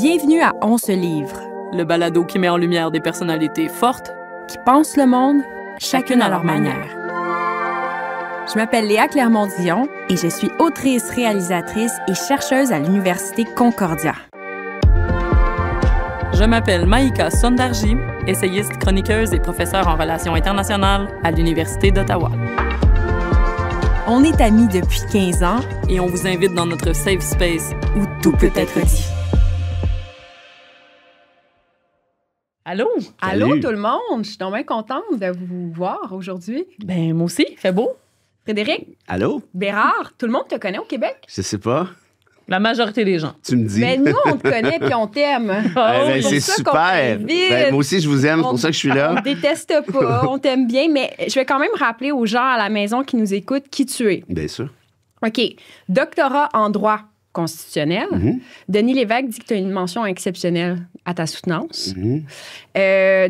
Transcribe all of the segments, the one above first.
Bienvenue à On se livre, le balado qui met en lumière des personnalités fortes qui pensent le monde, chacune à leur manière. Je m'appelle Léa Clermont-Dion et je suis autrice, réalisatrice et chercheuse à l'Université Concordia. Je m'appelle Maïka Sondarji, essayiste, chroniqueuse et professeure en relations internationales à l'Université d'Ottawa. On est amis depuis 15 ans et on vous invite dans notre safe space où tout peut être dit. Allô? Allô Salut. tout le monde! Je suis donc bien contente de vous voir aujourd'hui. Ben, moi aussi, fait beau. Frédéric Allô? Bérard, tout le monde te connaît au Québec? Je sais pas. La majorité des gens. Tu me dis. Mais nous, on te connaît puis on t'aime. Ben, c'est c'est ça qu'on super. t'invite. Ben, moi aussi, je vous aime. C'est On- pour ça que je suis On là. te déteste pas, on t'aime bien, mais je vais quand même rappeler aux gens à la maison qui nous écoutent qui tu es. Bien sûr. OK. Doctorat en droit constitutionnel. Mhm. Denis Lévesque dit que tu as une mention exceptionnelle à ta soutenance. Mhm.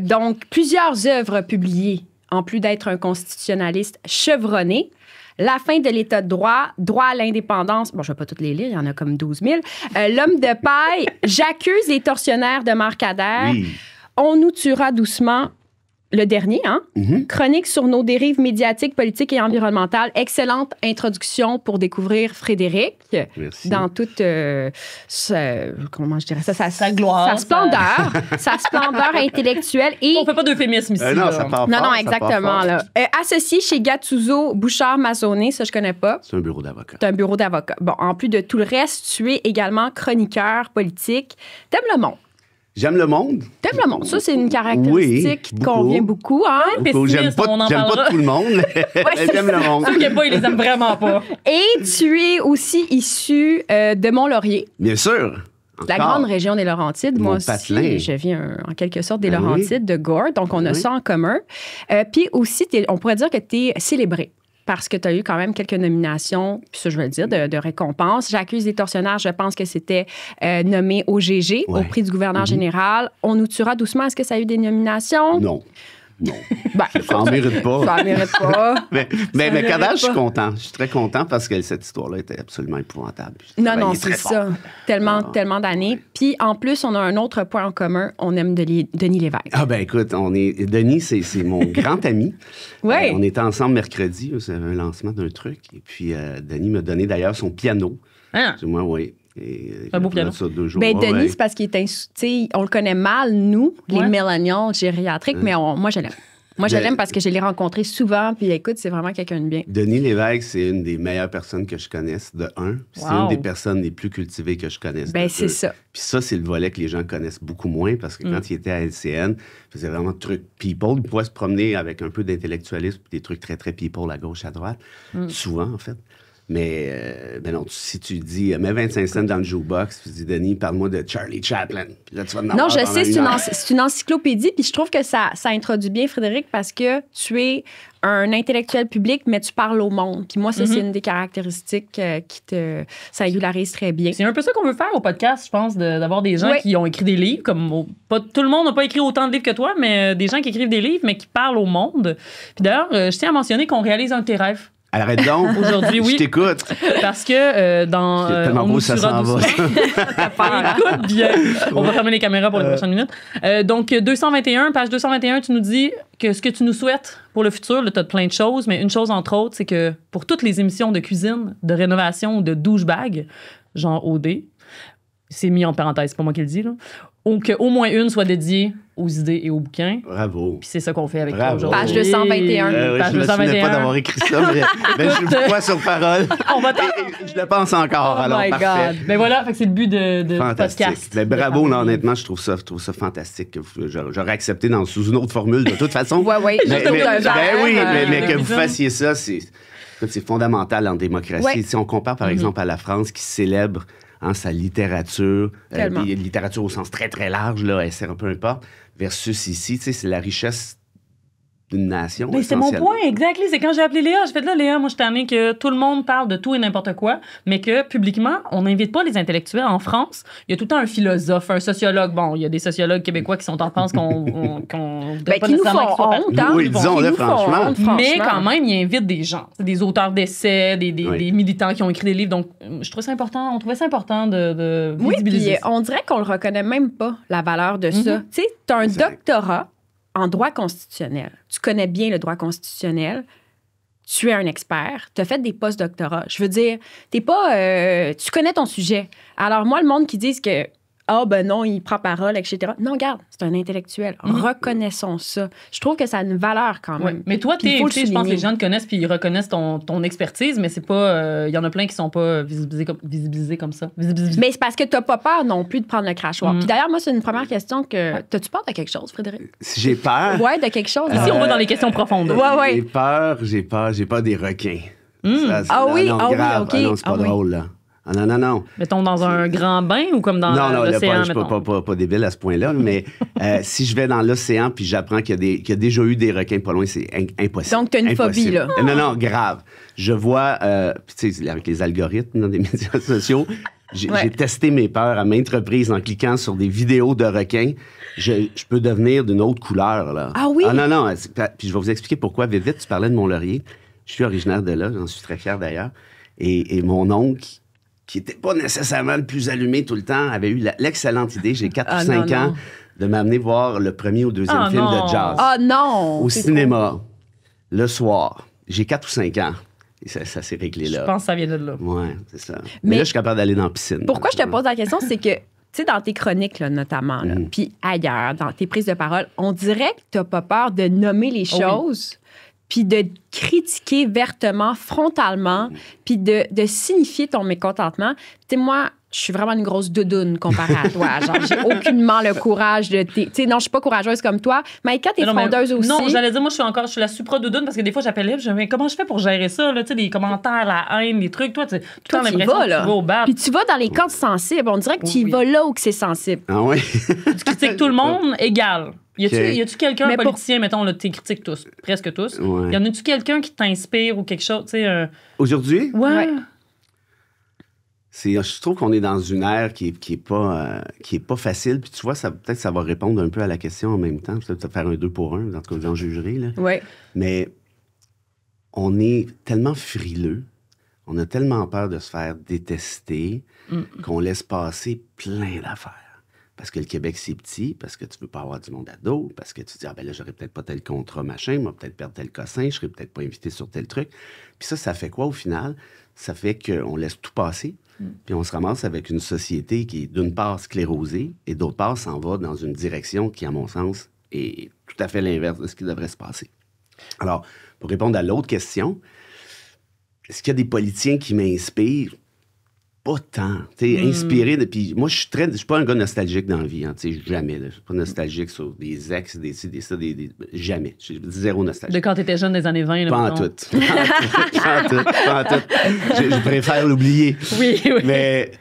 Donc, plusieurs œuvres publiées, en plus d'être un constitutionnaliste chevronné. La fin de l'État de droit, droit à l'indépendance. Bon, je ne vais pas toutes les lire, il y en a comme 12 000. L'homme de paille, j'accuse les tortionnaires de Marcader. Oui. On nous tuera doucement. Le dernier, hein? Mhm. Chronique sur nos dérives médiatiques, politiques et environnementales. Excellente introduction pour découvrir Frédéric Merci. dans toute comment je dirais ça, Sa gloire, sa splendeur, sa splendeur intellectuelle et On fait pas d'euphémisme ici. Non, là. ça part non, fort, non, ça part exactement. fort. Là. Associé chez Gattuso, Bouchard, Mazzoni, ça, je connais pas. C'est un bureau d'avocat. C'est un bureau d'avocat. Bon, en plus de tout le reste, tu es également chroniqueur politique. T'aimes le monde. J'aime le monde. T'aimes le monde. Ça, c'est une caractéristique Oui, qui te beaucoup. convient beaucoup, hein? J'aime pessimiste, pas, on en j'aime parlera. pas tout le monde, mais j'aime le monde. Ceux qui n'aiment pas, ils les aiment vraiment pas. Et tu es aussi issu de Mont-Laurier, Bien sûr. de la Encore. grande région des Laurentides. Mon Moi aussi, patelin. je viens en quelque sorte des Ben oui. Laurentides, de Gord, donc on a Oui. ça en commun. Puis aussi, on pourrait dire que tu es célébré parce que tu as eu quand même quelques nominations, puis ça, je veux le dire, de récompenses. J'accuse les tortionnaires, je pense que c'était nommé au GG, au Ouais. prix du gouverneur général. On nous tuera doucement. Est-ce que ça a eu des nominations? Non. Non. Ben, Ça en mérite pas. ça ne mérite pas. Mais mérite Kadal, je suis pas. content. Je suis très content parce que cette histoire-là était absolument épouvantable. J'ai Non, travaillé non, très c'est fort. ça. Tellement, Ah. tellement d'années. Puis, en plus, on a un autre point en commun. On aime Denis Lévesque. Ah ben écoute, Denis, c'est mon grand ami. Ouais. On était ensemble mercredi, c'est un lancement d'un truc. Et puis Denis m'a donné d'ailleurs son piano. Hein? C'est moi, oui. Un beau piano. Ça 2 jours. Ben, Ouais, Denis, ouais. c'est parce qu'il est tu sais, on le connaît mal, nous, les Ouais. millennials gériatriques, mais moi, je l'aime. Moi, je De- l'aime parce que je l'ai rencontré souvent. Puis, écoute, c'est vraiment quelqu'un de bien. Denis Lévesque, c'est une des meilleures personnes que je connaisse, de un. Puis c'est Wow. une des personnes les plus cultivées que je connaisse. Ben, de c'est deux. ça. Puis ça, c'est le volet que les gens connaissent beaucoup moins parce que quand il était à LCN, il faisait vraiment trucs people. Il pouvait se promener avec un peu d'intellectualisme puis des trucs très, très people à gauche, à droite. Souvent, en fait. Mais ben non, si tu dis, mets 25 cents dans le jukebox, tu dis, Denis, parle-moi de Charlie Chaplin. Puis là, tu vas en Non, avoir je pendant sais, c'est heure. c'est une encyclopédie, puis je trouve que ça introduit bien, Frédéric, parce que tu es un intellectuel public, mais tu parles au monde. Puis moi, ça, c'est une des caractéristiques qui te singularise très bien. C'est un peu ça qu'on veut faire au podcast, je pense, d'avoir des gens Ouais. qui ont écrit des livres. Pas tout le monde n'a pas écrit autant de livres que toi, mais des gens qui écrivent des livres, mais qui parlent au monde. Puis d'ailleurs, je tiens à mentionner qu'on réalise un de tes rêves. Arrête donc. Aujourd'hui, oui. Je t'écoute. Parce que dans. C'est tellement On beau, nous ça tuera s'en va. doucement. Écoute bien. On va fermer les caméras pour les prochaines minutes. Donc, 221, page 221, tu nous dis que ce que tu nous souhaites pour le futur, là, tu as plein de choses, mais une chose entre autres, c'est que pour toutes les émissions de cuisine, de rénovation ou de douchebag, genre OD, c'est mis en parenthèse, c'est pas moi qui le dis, là, ou qu'au moins une soit dédiée aux idées et aux bouquins. Bravo. Puis c'est ça qu'on fait avec Bravo. toi aujourd'hui. Page 221. Oui, Page je me souvenais 221. pas d'avoir écrit ça, mais je vous crois sur parole. On va Et je le pense encore, Oh alors my parfait. God. Ben voilà, fait que c'est le but de Fantastique. podcast. Ben, bravo, De là, parler. honnêtement, je trouve ça fantastique. J'aurais accepté sous une autre formule, de toute façon. Ouais, ouais. Mais, Juste au ben verre, oui, mais que de vous cuisine. fassiez ça, c'est fondamental en démocratie. Ouais. Si on compare, par exemple, à la France qui célèbre sa littérature, Tellement. puis littérature au sens très, très large, là, peu importe, versus ici, tu sais, c'est la richesse d'une nation. Mais c'est mon point, exactement. C'est quand j'ai appelé Léa, j'ai fait là, Léa, moi, je suis tannée que tout le monde parle de tout et n'importe quoi, mais que publiquement, on n'invite pas les intellectuels. En France, il y a tout le temps un philosophe, un sociologue. Bon, il y a des sociologues québécois qui sont en France qu'on ben, qui nous font honte, hein? Oui, disons-le, franchement. Mais quand même, ils invitent des gens. C'est des auteurs d'essais, des militants qui ont écrit des livres. Donc, je trouvais ça important. On trouvait ça important de visibiliser. Oui, puis on dirait qu'on le reconnaît même pas, la valeur de ça. Tu sais, tu as un doctorat en droit constitutionnel. Tu connais bien le droit constitutionnel. Tu es un expert. Tu as fait des post-doctorats. Je veux dire, t'es pas... tu connais ton sujet. Alors, moi, le monde qui dit que ben non, il prend parole, etc. Non, regarde, c'est un intellectuel. Reconnaissons ça. Je trouve que ça a une valeur quand même. Ouais. Mais toi, je pense que les gens te connaissent puis ils reconnaissent ton expertise, mais c'est pas... Il y en a plein qui sont pas visibilisés comme ça. Mais c'est parce que t'as pas peur non plus de prendre le crachoir. Puis d'ailleurs, moi, c'est une première question que... T'as-tu peur de quelque chose, Frédéric? Si j'ai peur? Ouais, de quelque chose. Ici, on va dans les questions profondes. Ouais. J'ai peur des requins. Ça, oui, OK. Non, c'est pas drôle, là. Ah non. Mettons dans un grand bain ou comme dans l'océan, je suis pas débile à ce point-là, mais si je vais dans l'océan puis j'apprends qu'il y a déjà eu des requins pas loin, c'est impossible. Donc, tu as une phobie, là. Non, grave. Je vois, tu sais, avec les algorithmes dans des médias sociaux, j'ai testé mes peurs à maintes reprises en cliquant sur des vidéos de requins. Je peux devenir d'une autre couleur, là. Ah oui? Ah non. Puis je vais vous expliquer pourquoi. Vite, tu parlais de Mont-Laurier. Je suis originaire de là, j'en suis très fier d'ailleurs. Et mon oncle, qui n'était pas nécessairement le plus allumé tout le temps, avait eu l'excellente idée, j'ai 4 ou 5 ans, de m'amener voir le premier ou deuxième film de jazz. Ah non! Au cinéma, le soir. J'ai 4 ou 5 ans. Et ça s'est réglé là. Je pense que ça vient de là. Oui, c'est ça. Mais là, je suis capable d'aller dans la piscine. Pourquoi je te pose la question, c'est que, tu sais, dans tes chroniques, là, notamment, puis ailleurs, dans tes prises de parole, on dirait que tu n'as pas peur de nommer les choses, puis de critiquer vertement, frontalement, puis de signifier ton mécontentement. Tu sais, moi, je suis vraiment une grosse doudoune comparée à toi. Genre, j'ai aucunement le courage de... Tu sais, non, je suis pas courageuse comme toi. Maïka, t'es frondeuse aussi. Non, j'allais dire, moi, je suis la supra-doudoune parce que des fois, j'appelais, je me dis, comment je fais pour gérer ça, là, tu sais, les commentaires, la haine, les trucs. Toi, tu as l'impression que tu vas au bas. Puis tu vas dans les cordes sensibles. On dirait que tu y vas là où c'est sensible. Ah oui? Tu critiques tout le monde égal. Y a-tu quelqu'un, un politicien, mettons, là, tu critiques tous, presque tous. Ouais. Y en a-tu quelqu'un qui t'inspire ou quelque chose, tu sais? Aujourd'hui? Ouais. Je trouve qu'on est dans une ère qui est pas facile. Puis tu vois, peut-être ça va répondre un peu à la question en même temps. Peut-être faire un 2 pour 1, en tout cas, vous en jugerez. Là. Ouais. Mais on est tellement frileux, on a tellement peur de se faire détester qu'on laisse passer plein d'affaires. Parce que le Québec, c'est petit, parce que tu veux pas avoir du monde à dos, parce que tu dis, ben là, j'aurais peut-être pas tel contrat, machin, moi, peut-être perdre tel cossin, je serais peut-être pas invité sur tel truc. Puis ça fait quoi au final? Ça fait qu'on laisse tout passer, puis on se ramasse avec une société qui est d'une part sclérosée et d'autre part s'en va dans une direction qui, à mon sens, est tout à fait l'inverse de ce qui devrait se passer. Alors, pour répondre à l'autre question, est-ce qu'il y a des politiciens qui m'inspirent? Pas tant. Inspiré de. Puis moi, je suis pas un gars nostalgique dans la vie. Hein, jamais. Je suis pas nostalgique sur des ex, jamais. J'ai zéro nostalgie. De quand tu étais jeune des années 20. Là, pas en tout. Pas en tout. Je préfère l'oublier. Oui. Mais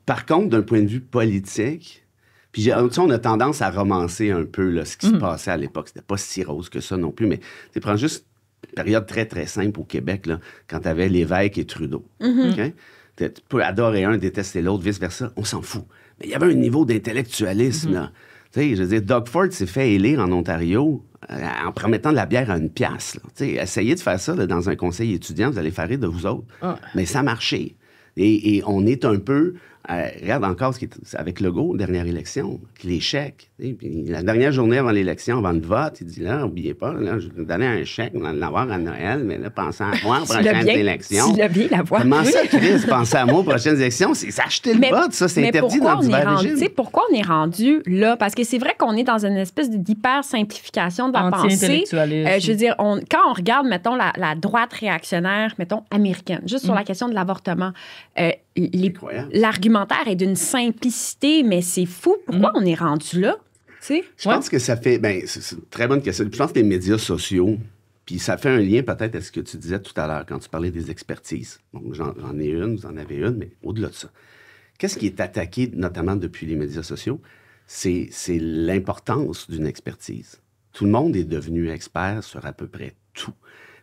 par contre, d'un point de vue politique, puis on a tendance à romancer un peu là, ce qui se passait à l'époque. C'était pas si rose que ça non plus. Mais tu prends juste une période très, très simple au Québec, là, quand tu avais Lévesque et Trudeau. OK? Tu peux adorer un, détester l'autre, vice-versa. On s'en fout. Mais il y avait un niveau d'intellectualisme, là. Tu sais, je veux dire, Doug Ford s'est fait élire en Ontario en promettant de la bière à 1 piastre. Tu sais, essayez de faire ça là, dans un conseil étudiant, vous allez faire rire de vous autres. Mais ça a marché. Et on est un peu... regarde encore ce qui est avec Legault, dernière élection, l'échec. Puis la dernière journée avant l'élection, avant le vote, il dit là, n'oubliez pas, là, je vais vous donner un chèque, on va l'avoir à Noël, mais là, pensez à moi aux prochaines élections. Tu l'as bien la voix. Comment ça, Chris, pensez à moi aux prochaines élections? C'est acheter le vote, ça, c'est interdit dans divers régimes. Pourquoi on est rendu là? Parce que c'est vrai qu'on est dans une espèce d'hyper-simplification de la pensée. Je veux dire, quand on regarde, mettons, la droite réactionnaire, mettons, américaine, juste sur la question de l'avortement, l'argumentaire est d'une simplicité, mais c'est fou. Pourquoi on est rendu là? T'sais? Je pense que ça fait... c'est une très bonne question. Je pense que les médias sociaux, puis ça fait un lien peut-être à ce que tu disais tout à l'heure quand tu parlais des expertises. Donc, j'en ai une, vous en avez une, mais au-delà de ça. Qu'est-ce qui est attaqué, notamment depuis les médias sociaux? C'est l'importance d'une expertise. Tout le monde est devenu expert sur à peu près tout.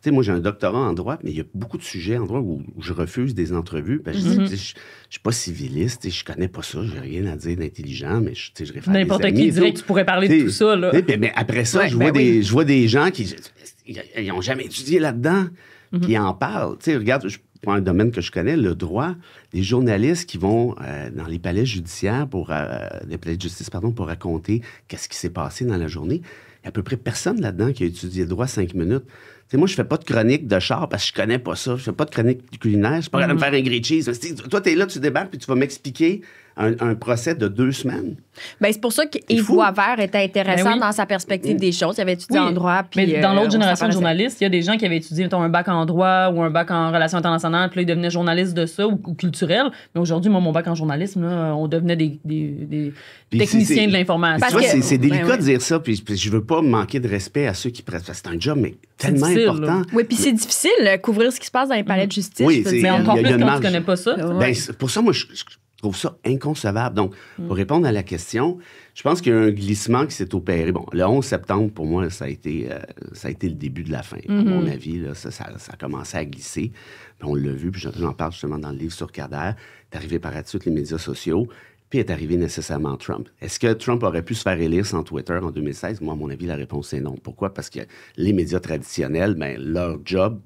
Tu sais, moi, j'ai un doctorat en droit, mais il y a beaucoup de sujets en droit où je refuse des entrevues. Parce que je dis, je suis pas civiliste, je connais pas ça, j'ai rien à dire d'intelligent, mais je réfère à des N'importe amis qui dirait que tu pourrais parler de tout ça. Là. Mais après ça, je vois des gens qui n'ont jamais étudié là-dedans, qui en parlent. Tu sais, regarde, je prends un domaine que je connais, le droit, des journalistes qui vont dans les palais judiciaires, les palais de justice, pour raconter qu'est-ce qui s'est passé dans la journée. Il y a à peu près personne là-dedans qui a étudié le droit 5 minutes. Tu sais, moi, je fais pas de chronique de char parce que je connais pas ça. Je fais pas de chronique culinaire. Je suis pas capable de me faire un grilled cheese. Toi, t'es là, tu débarques, puis tu vas m'expliquer un procès de 2 semaines. Ben, c'est pour ça qu'Yves Boisvert était intéressant dans sa perspective des choses. Il avait étudié en droit. Puis, mais dans l'autre génération de journalistes, il y a des gens qui avaient étudié mettons, un bac en droit ou un bac en relations internationales, puis là, ils devenaient journalistes de ça ou culturel. Mais aujourd'hui, moi, mon bac en journalisme, là, on devenait des techniciens de l'information. Tu vois, c'est délicat de dire ça, puis je veux pas manquer de respect à ceux qui prennent. C'est un job, mais tellement important. Là. Oui, puis c'est difficile couvrir ce qui se passe dans les palais de justice. Oui, mais encore plus quand tu connais pas ça. Ben, pour ça, moi, je trouve ça inconcevable. Donc, pour répondre à la question, je pense qu'il y a un glissement qui s'est opéré. Bon, le 11 septembre, pour moi, ça a été le début de la fin. À mon avis, là, ça a commencé à glisser. Puis on l'a vu, puis j'en parle justement dans le livre sur Kader. C'est arrivé par la suite les médias sociaux, puis est arrivé nécessairement Trump. Est-ce que Trump aurait pu se faire élire sans Twitter en 2016? Moi, à mon avis, la réponse est non. Pourquoi? Parce que les médias traditionnels, ben, leur job,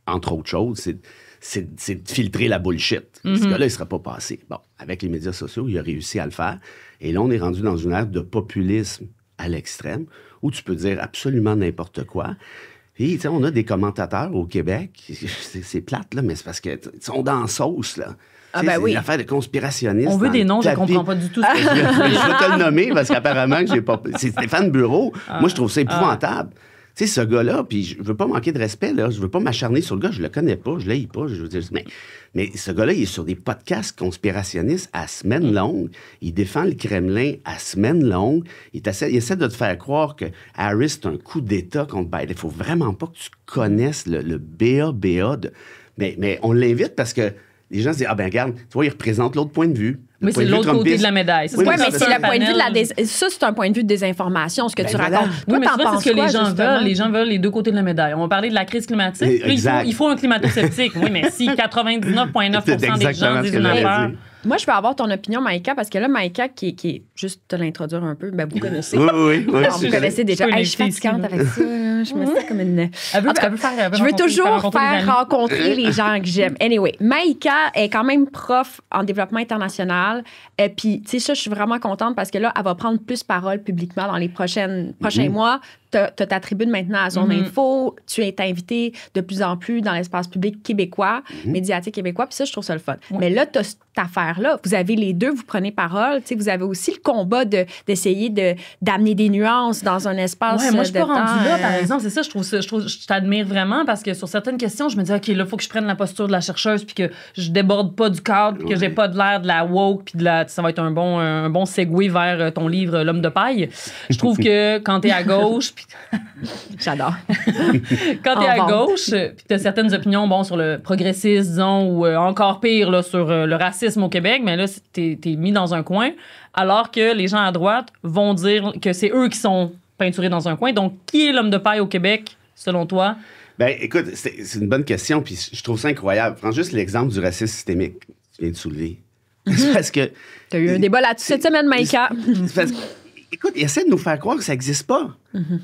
entre autres choses, c'est de filtrer la bullshit. Ce gars-là, il ne serait pas passé. Bon, avec les médias sociaux, il a réussi à le faire. Et là, on est rendu dans une ère de populisme à l'extrême, où tu peux dire absolument n'importe quoi. Puis, tu sais, on a des commentateurs au Québec, c'est plate, là, mais c'est parce qu'ils sont dans la sauce, là. Ah ben oui. C'est une affaire de conspirationnistes. On veut des noms, je ne comprends pas du tout ce que je vais te le nommer, parce qu'apparemment, j'ai pas... c'est Stéphane Bureau. Moi, je trouve ça épouvantable. Tu sais, ce gars-là, puis je veux pas manquer de respect, là, je veux pas m'acharner sur le gars, je le connais pas, je l'haïs pas, je veux dire, mais ce gars-là, il est sur des podcasts conspirationnistes à semaine longue, il défend le Kremlin à semaine longue, il essaie de te faire croire que Harris, c'est un coup d'État contre Biden. Il faut vraiment pas que tu connaisses le BA de... Mais on l'invite parce que les gens se disent, ah ben regarde, tu vois, il représente l'autre point de vue. Oui, c'est l'autre côté de la médaille. Oui, mais c'est le point de vue de la ça, c'est un point de vue de désinformation, ce que tu racontes. Oui, mais c'est ce que les gens veulent. Les gens veulent les deux côtés de la médaille. On va parler de la crise climatique. Là, il faut un climato-sceptique. Oui, mais si 99,9% des gens disent une affaire... Moi, je peux avoir ton opinion, Maïka, parce que là, Maïka, qui est juste te l'introduire un peu, ben, vous connaissez. Oui. Vous connaissez déjà. Je suis fatigante avec ça. Je me sens comme une... Je veux toujours faire rencontrer les gens que j'aime. Anyway, Maïka est quand même prof en développement international. Puis, tu sais, ça, je suis vraiment contente parce que là, elle va prendre plus parole publiquement dans les prochains mois. Tu as ta tribune maintenant à Zone Info. Tu es invité de plus en plus dans l'espace public québécois, médiatique québécois. Puis ça, je trouve ça le fun. Mais là, tu as cette affaire-là. Vous avez les deux, vous prenez parole. Tu sais, vous avez aussi le combat d'essayer d'amener des nuances dans un espace moi, je suis pas rendue là, par exemple. exemple. C'est ça, je t'admire vraiment parce que sur certaines questions, je me dis, OK, là, il faut que je prenne la posture de la chercheuse puis que je déborde pas du cadre puis que j'ai pas de l'air de la woke puis ça va être un bon segue vers ton livre L'homme de paille. Je trouve que quand t'es à gauche... J'adore. Quand t'es à gauche, puis t'as certaines opinions sur le progressisme, disons, ou encore pire là, sur le racisme au Québec, mais là, t'es mis dans un coin, alors que les gens à droite vont dire que c'est eux qui sont peinturés dans un coin. Donc, qui est l'homme de paille au Québec, selon toi? Ben, écoute, c'est une bonne question, puis je trouve ça incroyable. Prends juste l'exemple du racisme systémique que tu viens de soulever. Parce que... T'as eu un débat là-dessus cette semaine, Maïka. Parce que, écoute, il essaie de nous faire croire que ça n'existe pas.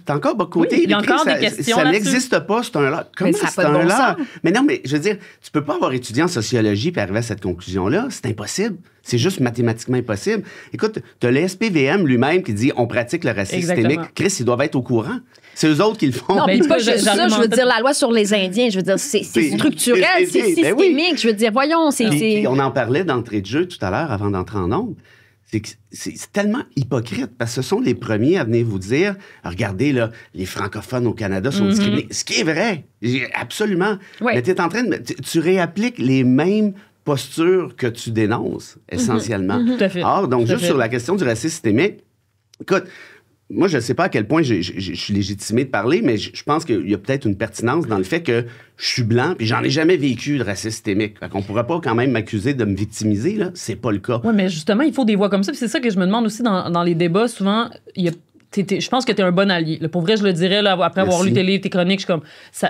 T'as encore beaucoup de côté. Il y a encore des questions ça n'existe pas, c'est un leurre. Comment c'est un leurre? Mais non, mais je veux dire, tu peux pas avoir étudié en sociologie et arriver à cette conclusion-là. C'est impossible. C'est juste mathématiquement impossible. Écoute, t'as le SPVM lui-même qui dit on pratique le racisme systémique. Chris, ils doivent être au courant. C'est eux autres qui le font. Non, puis pas juste ça. Je veux dire, la loi sur les Indiens, je veux dire, c'est structurel, c'est systémique. Je veux dire, voyons, Puis on en parlait d'entrée de jeu tout à l'heure avant d'entrer en ondes. C'est tellement hypocrite parce que ce sont les premiers à venir vous dire regardez, là, les francophones au Canada sont discriminés. Ce qui est vrai, absolument. Mais tu es en train de. Tu réappliques les mêmes postures que tu dénonces, essentiellement. Tout à fait. Or, donc, juste sur la question du racisme systémique, écoute, moi, je ne sais pas à quel point je suis légitimé de parler, mais je pense qu'il y a peut-être une pertinence dans le fait que je suis blanc, puis j'en ai jamais vécu de racisme systémique. Fait qu'on ne pourrait pas quand même m'accuser de me victimiser, là. C'est pas le cas. Oui, mais justement, il faut des voix comme ça. Puis c'est ça que je me demande aussi dans les débats. Souvent, il y a je pense que t'es un bon allié. Là, pour vrai, je le dirais, là, après avoir lu tes livres, tes chroniques, je suis comme...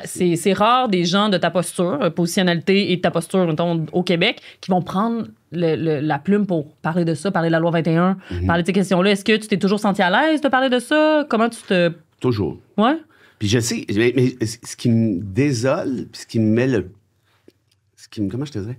C'est rare des gens de ta posture, positionnalité et de ta posture, mettons, au Québec, qui vont prendre la plume pour parler de ça, parler de la loi 21, parler de ces questions-là. Est-ce que tu t'es toujours senti à l'aise de parler de ça? Comment tu te... Toujours. Ouais? Puis je sais, mais ce qui me désole, puis ce qui me met comment je te dirais?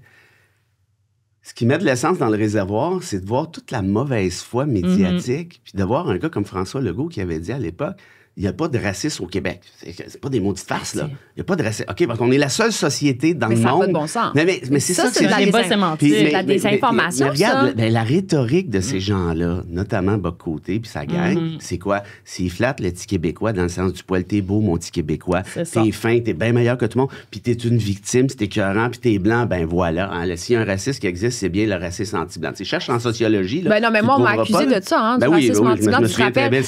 Ce qui met de l'essence dans le réservoir, c'est de voir toute la mauvaise foi médiatique, puis de voir un gars comme François Legault qui avait dit à l'époque, il n'y a pas de racisme au Québec. C'est pas des maudites farces, là. Il n'y a pas de racisme. OK, parce qu'on est la seule société dans le monde. Mais ça n'a pas de bon sens. Mais c'est ça, c'est des débat sémantique. C'est la désinformation, mais regarde, ça. la rhétorique de ces gens-là, notamment Bock-Côté puis sa gang, c'est quoi? S'ils flattent le petit Québécois dans le sens du poil, t'es beau, mon petit Québécois, t'es fin, t'es bien meilleur que tout le monde, puis t'es une victime, si t'es écœurant, puis t'es blanc, ben voilà. Hein, s'il y a un raciste qui existe, c'est bien le racisme anti-blanc. Tu cherches en sociologie. Là, ben non, mais moi, on m'a accusé de ça, hein, du racisme anti-blanc. Tu te rappelles? Mais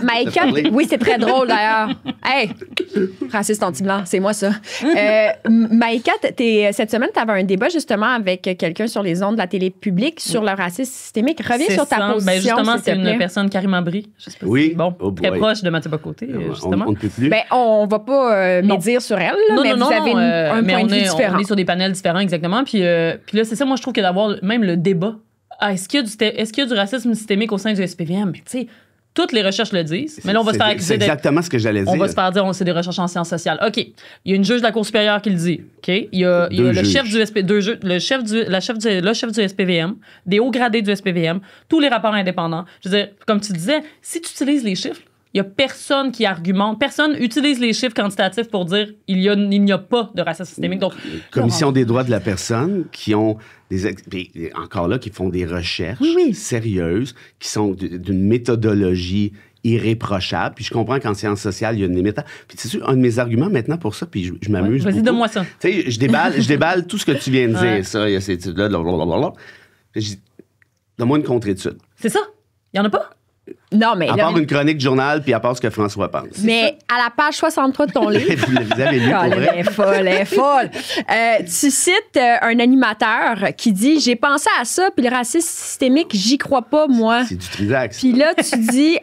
Maïka, oui, c'est très drôle, d'ailleurs. Hey, raciste anti-blanc, c'est moi ça. Maïka, cette semaine, tu avais un débat justement avec quelqu'un sur les ondes de la télé publique sur le racisme systémique. Reviens sur ta position. Ben justement, c'est une personne, Karima Brie. Je sais pas si bon, très proche de Mathieu Bock-Côté, justement. On ne peut plus. Ben, on va pas médire sur elle, là, mais vous avez un point de vue différent. On est sur des panels différents, exactement. Puis là, c'est ça, moi, je trouve que d'avoir même le débat. Est-ce qu'il y a du racisme systémique au sein du SPVM? Tu sais, toutes les recherches le disent, mais là, on va se faire accuser. C'est exactement ce que j'allais dire. On va se faire dire, c'est des recherches en sciences sociales. OK. Il y a une juge de la Cour supérieure qui le dit. OK. Il y a le chef du SPVM, des hauts gradés du SPVM, tous les rapports indépendants. Je veux dire, comme tu disais, si tu utilises les chiffres, il n'y a personne qui argumente, personne utilise les chiffres quantitatifs pour dire il n'y a pas de racisme systémique. Donc, Commission des droits de la personne qui ont encore là, qui font des recherches sérieuses, qui sont d'une méthodologie irréprochable. Puis je comprends qu'en sciences sociales, il y a une limite. Puis tu sais, un de mes arguments maintenant pour ça, puis je m'amuse. Vas-y, donne-moi ça. Tu sais, je déballe tout ce que tu viens de dire, ça. Il y a ces études-là, blablabla. Donne-moi une contre-étude. C'est ça? Il n'y en a pas? Non, mais à part une chronique de journal, puis à part ce que François pense. Mais à la page 63 de ton livre... vous avez lu, pour vrai? Elle est folle. Tu cites un animateur qui dit « J'ai pensé à ça, puis le racisme systémique, j'y crois pas, moi. » C'est du Trisac. Puis là, tu dis...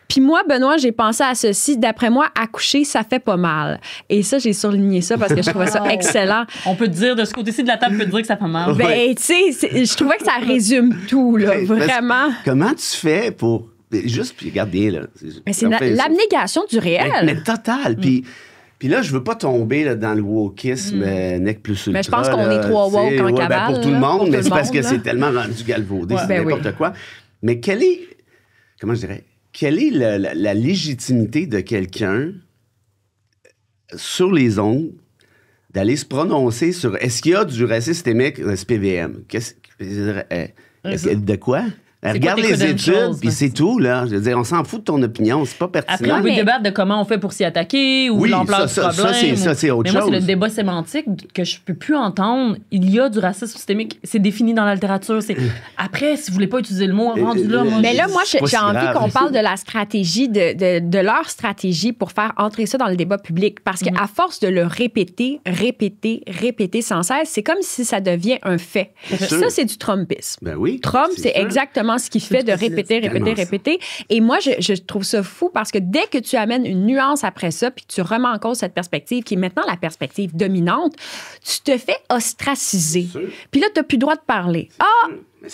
Puis moi, Benoît, j'ai pensé à ceci. D'après moi, accoucher, ça fait pas mal. Et ça, j'ai surligné ça parce que je trouvais ça excellent. On peut te dire, de ce côté-ci de la table, on peut te dire que ça fait mal. Ben, tu sais, je trouvais que ça résume tout, là, vraiment. Comment tu fais pour... Juste, puis regarde bien, là. Mais c'est l'abnégation du réel. Mais total. Puis là, je veux pas tomber là, dans le wokisme nec plus ultra. Mais je pense qu'on est trop woke en cabale. Ben, pour tout le monde, mais c'est parce que c'est tellement rendu galvaudé, c'est n'importe quoi. Mais quelle est la légitimité de quelqu'un sur les ondes d'aller se prononcer sur est-ce qu'il y a du racisme systémique dans le SPVM? De quoi? Regarde les études, puis c'est tout, là. Je veux dire, on s'en fout de ton opinion, c'est pas pertinent. Après, on peut débattre de comment on fait pour s'y attaquer ou l'ampleur du problème. Ça, c'est autre chose. Mais moi, c'est le débat sémantique que je peux plus entendre. Il y a du racisme systémique. C'est défini dans la littérature. Après, si vous voulez pas utiliser le mot, rendu là... Mais là, moi, j'ai envie qu'on parle de la stratégie, de leur stratégie pour faire entrer ça dans le débat public. Parce qu'à force de le répéter sans cesse, c'est comme si ça devient un fait. Ça, c'est du Trumpisme. Ben oui. Trump, c'est exactement ce qu'il fait de répéter. Et moi, je trouve ça fou parce que dès que tu amènes une nuance après ça, puis que tu remets en cause cette perspective qui est maintenant la perspective dominante, tu te fais ostraciser. Puis là, tu n'as plus le droit de parler.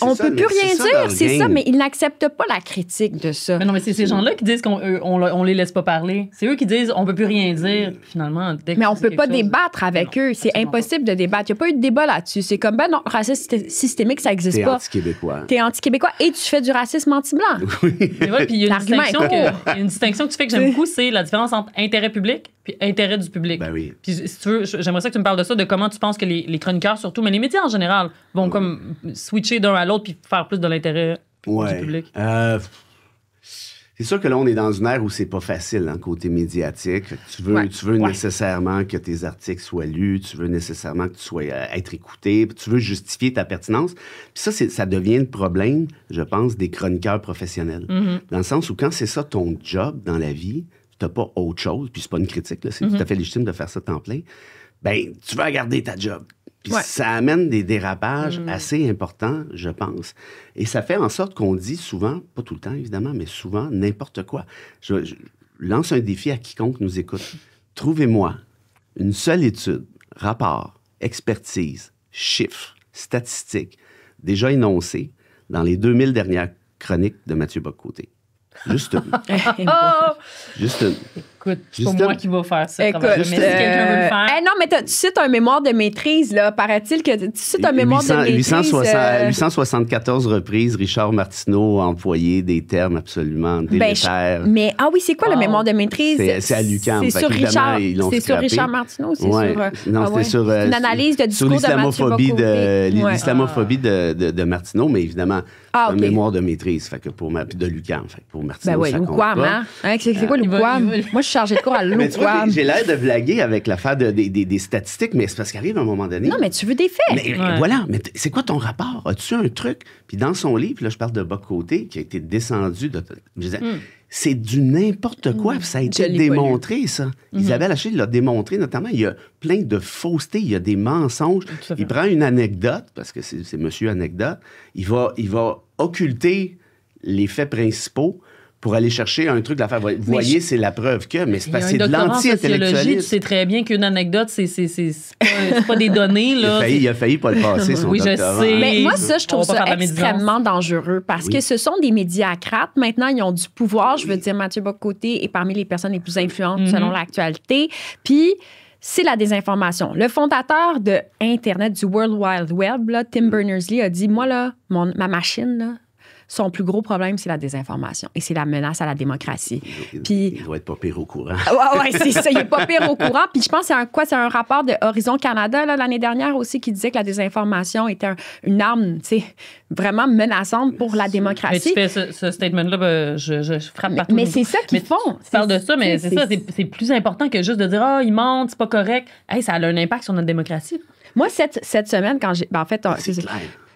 On peut plus rien dire, c'est ça, mais ils n'acceptent pas la critique de ça. Mais non, mais c'est ces gens-là qui disent qu'on les laisse pas parler. C'est eux qui disent on peut plus rien dire, finalement. Mais on peut pas débattre avec eux. C'est impossible de débattre. Il n'y a pas eu de débat là-dessus. C'est comme, ben non, racisme systémique, ça n'existe pas. T'es anti-québécois et tu fais du racisme anti-blanc. Mais ouais, puis il y a une distinction que tu fais que j'aime beaucoup, c'est la différence entre intérêt public puis intérêt du public. Ben oui. Puis si tu veux, j'aimerais ça que tu me parles de ça, de comment tu penses que les chroniqueurs, surtout, mais les médias en général, vont comme switcher d'un à l'autre puis faire plus de l'intérêt du public. C'est sûr que là, on est dans une ère où c'est pas facile, hein, côté médiatique. Tu veux nécessairement que tes articles soient lus, tu veux nécessairement que tu sois être écouté, tu veux justifier ta pertinence. Puis ça devient le problème, je pense, des chroniqueurs professionnels. Dans le sens où quand c'est ça ton job dans la vie, tu n'as pas autre chose, puis c'est pas une critique, là, c'est tout à fait légitime de faire ça temps plein, ben tu vas garder ta job. Puis Ouais. ça amène des dérapages assez importants, je pense. Et ça fait en sorte qu'on dit souvent, pas tout le temps évidemment, mais souvent n'importe quoi. Je lance un défi à quiconque nous écoute. Trouvez-moi une seule étude, rapport, expertise, chiffres, statistiques, déjà énoncées dans les 2000 dernières chroniques de Mathieu Bock-Côté. Juste une. Juste une. Écoute, c'est pas Juste moi un- qui va faire ça. Écoute, mais si quelqu'un veut le faire. non, mais tu cites un mémoire de maîtrise, là. Paraît-il que tu cites un mémoire de maîtrise. 874 reprises, Richard Martineau a employé des termes absolument délétères. Mais, oui, c'est quoi le mémoire de maîtrise? C'est à l'UQAM. C'est sur Richard. C'est sur Richard Martineau, c'est Ouais. sur... Non, c'était sur... C'est une analyse de sur discours de Mathieu Bock-Côté. l'islamophobie de Martineau, mais évidemment, Ah, c'est ok. un mémoire de maîtrise, fait que de l'UQAM. Fait que pour Martineau, Ben oui, ça compte l'UQAM, pas. hein? C'est quoi il va- l'UQAM? il va- Moi, je suis chargée de cours à Mais tu vois, l'UQAM. j'ai l'air de blaguer avec l'affaire des statistiques, mais c'est parce qu'arrive un moment donné... Non, mais tu veux des faits. Mais voilà, mais c'est quoi ton rapport? As-tu un truc? Puis dans son livre, puis là, je parle de Bock-Côté, qui a été descendu de... Je disais, c'est du n'importe quoi, puis ça a été l'ai pas démontré, ça. Isabelle Haché l'a démontré, notamment, il y a plein de faussetés, il y a des mensonges. Tout à fait. Il prend une anecdote, parce que c'est monsieur anecdote, il va occulter les faits principaux pour aller chercher un truc de l'affaire. Vous voyez, c'est la preuve que, mais c'est Il y a parce un que c'est de doctorat en sociologie, tu l'anti-intellectualisme. sais très bien qu'une anecdote, c'est pas des données, là. Il a failli pas le passer, son Oui, je doctorat. sais. Mais moi, ça, je trouve On va pas ça faire de la médisance. extrêmement dangereux parce que ce sont des médiacrates. Maintenant, ils ont du pouvoir. Je veux dire, Mathieu Bock-Côté est parmi les personnes les plus influentes selon l'actualité. Puis, c'est la désinformation. Le fondateur de Internet, du World Wide Web, là, Tim Berners-Lee, a dit, moi, là, ma machine, là, son plus gros problème, c'est la désinformation et c'est la menace à la démocratie. Puis, Il doit être pas pire au courant. ouais, c'est ça. Il n'est pas pire au courant. Puis je pense que c'est un rapport de Horizon Canada là, l'année dernière aussi qui disait que la désinformation était une arme, tu sais, vraiment menaçante pour la Mais tu démocratie. fais ce statement-là, ben, je frappe partout. Mais c'est ça qu'ils Mais font. Tu parles de ça, mais c'est ça, c'est plus important que juste de dire « Ah, ils mentent, c'est pas correct. » Hey, ça a un impact sur notre démocratie. Moi, cette semaine, quand j'ai... Ben, en fait, C'est clair.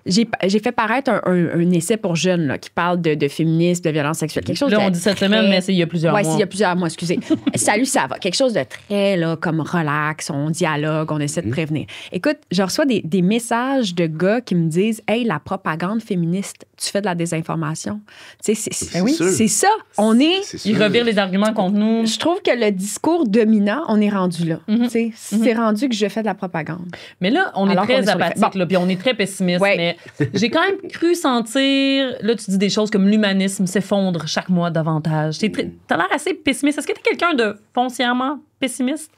j'ai fait paraître un essai pour jeunes là, qui parle de féminisme, de violence sexuelle. Quelque chose Là, de on dit cette très- semaine, mais c'est il y a plusieurs Ouais, mois. il y a plusieurs mois, excusez. Salut, ça va. Quelque chose de très, là, comme relax, on dialogue, on essaie de prévenir. Écoute, je reçois des messages de gars qui me disent « Hey, la propagande féministe, tu fais de la désinformation. » Tu sais, Ben oui. sûr. c'est ça. On est... C'est Ils sûr. revirent les arguments contre nous. Je trouve que le discours dominant, on est rendu là. Tu sais, c'est rendu que je fais de la propagande. Mais là, on est Alors qu'on est très sur les apathique, faits. Bon. là, puis on est très pessimiste. Ouais. Mais j'ai quand même cru sentir... Là, tu dis des choses comme l'humanisme s'effondre chaque mois davantage. T'as l'air assez pessimiste. Est-ce que t'es quelqu'un de foncièrement pessimiste?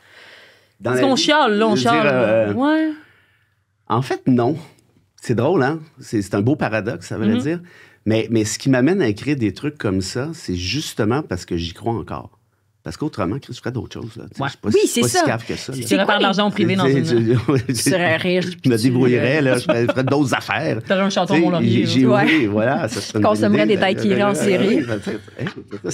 Dans Parce la qu'on vie, chiale, là, on je veux chiale. dire, là. Ouais. En fait, non. C'est drôle, hein? C'est un beau paradoxe, ça veut dire. Mais ce qui m'amène à écrire des trucs comme ça, c'est justement parce que j'y crois encore. Parce qu'autrement, Chris, je ferais d'autres choses. Là. Tu sais, Ouais. Je suis pas, Oui, si- c'est pas ça. si cave que ça. là. Tu irais faire de l'argent au privé dans une... Tu serais riche. Je me débrouillerais, là, je ferais d'autres affaires. T'aurais un château Tu sais, Mont-Laurier. j'ai- là. oui, voilà. Ça serait une Consommerais bonne des idée. daiquiris en série.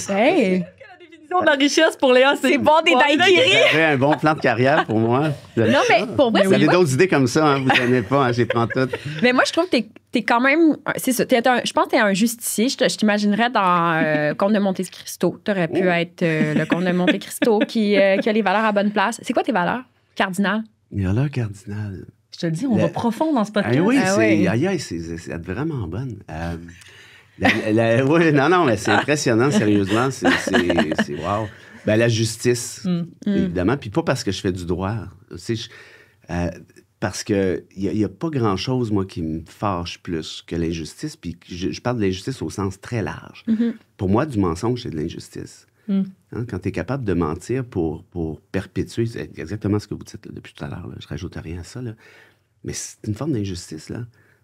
Hey! La définition de la richesse pour Léa, C'est bon, des daiquiris! J'avais un bon plan de carrière pour moi. Non, mais pour vrai, Vous c'est avez quoi? d'autres idées comme ça, hein? Vous n'aimez pas, hein? Je les prends toutes. Mais moi, je trouve que t'es quand même... C'est ça. Je pense que t'es un justicier. Je t'imaginerais dans Comte de Monte Cristo. T'aurais pu être le Comte de Monte Cristo qui a les valeurs à bonne place. C'est quoi tes valeurs cardinales? Il y a l'heure cardinale. Je te le dis, on va profond dans ce podcast. Ah oui, Ah c'est oui. aïe, aïe, c'est vraiment bonne. Oui, non, mais c'est impressionnant, sérieusement. C'est wow. Ben, la justice, évidemment. Puis pas parce que je fais du droit. Tu sais, parce qu'il n'y a pas grand-chose, moi, qui me fâche plus que l'injustice. Puis je parle de l'injustice au sens très large. Pour moi, du mensonge, c'est de l'injustice. Hein, quand tu es capable de mentir pour perpétuer, c'est exactement ce que vous dites là, depuis tout à l'heure, là, je rajoute rien à ça, là. Mais c'est une forme d'injustice, là.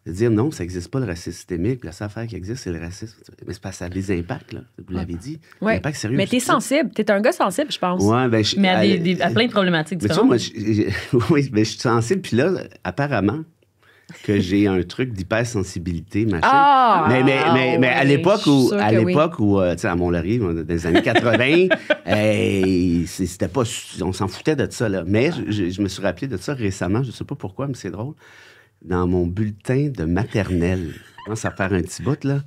De dire non, ça n'existe pas le racisme systémique, la seule affaire qui existe, c'est le racisme. Mais c'est parce que ça a des impacts, là. Vous l'avez dit. Ouais. L'impact sérieux. Mais t'es sensible. T'es un gars sensible, je pense. Ouais, ben, Mais à plein de problématiques mais tu vois, différentes. moi, oui, mais je suis sensible. Puis là, apparemment, que j'ai un truc d'hypersensibilité, machin. Ah! mais à oui, l'époque je suis où, sûre que oui. tu sais, à Mont-Laurier, dans les années 80, c'était pas... On s'en foutait de ça, là. Mais je me suis rappelé de ça récemment. Je sais pas pourquoi, mais c'est drôle. Dans mon bulletin de maternelle, je commence à faire un petit bout, là.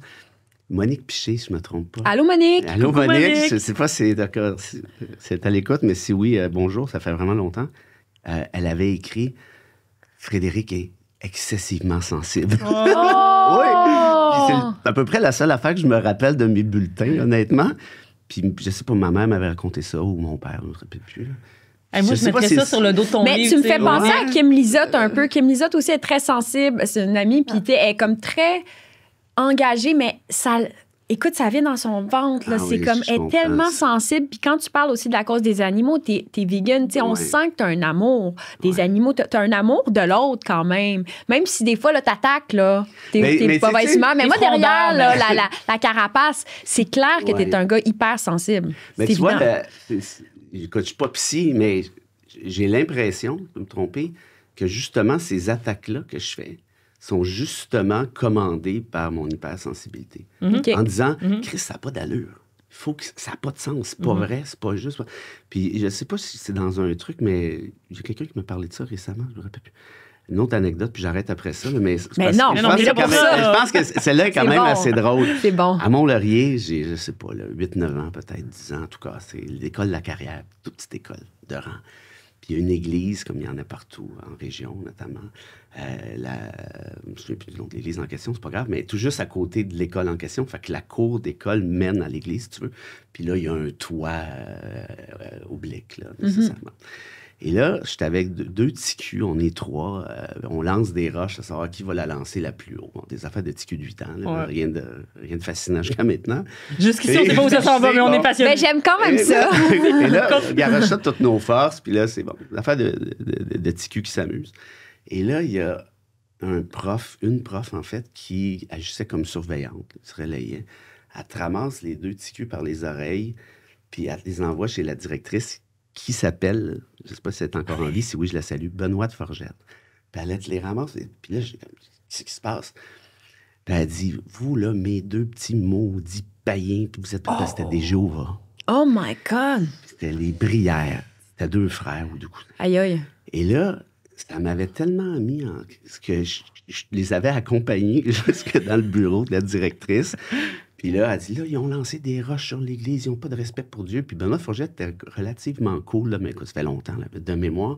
Monique Piché, si je me trompe pas. Allô, Monique? Allô, Coucou, Monique. Monique. Je sais pas si d'accord, c'est à l'écoute, mais si oui, bonjour, ça fait vraiment longtemps. Elle avait écrit « Frédéric est excessivement sensible. Oh! Oui. Puis c'est à peu près la seule affaire que je me rappelle de mes bulletins, honnêtement. Puis je sais pas, ma mère m'avait raconté ça ou mon père, je ne me rappelle plus. Hey, moi, je mettrais ça sur le dos de ton Mais livre. tu me fais penser ouais. à Kim Lizotte un peu. Kim Lizotte aussi est très sensible. C'est une amie, puis elle est comme très engagée, mais ça... Écoute, ça vient dans son ventre. Là. Ah C'est oui, comme, je elle est comprends tellement ça. sensible. Puis quand tu parles aussi de la cause des animaux, t'es vegan. On Ouais. sent que t'as un amour des animaux. T'as un amour de l'autre quand même. Même si des fois, là, t'attaques, là. T'es Mais pas tu sais, humeur. Mais t'es moi, derrière, frondable. là, la carapace, c'est clair que t'es Ouais. un gars hyper sensible. Mais C'est tu vois, évident. écoute, je suis pas psy, mais j'ai l'impression, je peux me tromper, que justement, ces attaques-là que je fais sont justement commandées par mon hypersensibilité. OK. En disant, Chris, ça n'a pas d'allure. Faut que ça n'a pas de sens. C'est pas vrai, c'est pas juste. Puis je sais pas si c'est dans un truc, mais il y a quelqu'un qui m'a parlé de ça récemment, je me rappelle plus. Une autre anecdote, puis j'arrête après ça. Là, mais Mais parce non, que mais je non, pense mais que c'est pour quand même- ça. je pense que celle-là est quand C'est même bon. assez drôle. C'est bon. À Mont-Laurier, j'ai, je sais pas, là, 8-9 ans, peut-être 10 ans, en tout cas. C'est l'école de la carrière, toute petite école de rang. Puis il y a une église, comme il y en a partout, en région notamment. Je me souviens plus du nom de l'église en question, c'est pas grave, mais tout juste à côté de l'école en question. Fait que la cour d'école mène à l'église, si tu veux. Puis là, il y a un toit oblique, là, nécessairement. Et là, j'étais avec deux petits culs, on est 3. On lance des roches à savoir qui va la lancer la plus haut. Bon, des affaires de petits culs de 8 ans, là, Ouais. rien de fascinant jusqu'à maintenant. Jusqu'ici, on sait pas où ça s'en va, mais on est passionné. Mais j'aime quand même ça. Et là, on garoche ça de toutes nos forces, puis là, c'est bon, l'affaire de petits culs qui s'amusent. Et là, il y a une prof, en fait, qui agissait comme surveillante, se relayait. Elle te ramasse les 2 petits culs par les oreilles, puis elle te les envoie chez la directrice qui s'appelle, je ne sais pas si elle est encore en vie, si oui, je la salue, Benoît de Forgette. Puis elle te les ramasse, et puis là, qu'est-ce qui se passe? Puis elle dit, vous, là, mes 2 petits maudits païens, puis vous êtes parce que c'était des Jéhovah. Oh my God! C'était les Brières. C'était 2 frères ou 2 cousins. Aïe, aïe. Et là, ça m'avait tellement mis en... Parce que je les avais accompagnés jusque dans le bureau de la directrice. Puis là, elle dit, là, ils ont lancé des roches sur l'église, ils n'ont pas de respect pour Dieu. Puis Benoît Forgette était relativement cool, là, mais écoute, ça fait longtemps, là, de mémoire.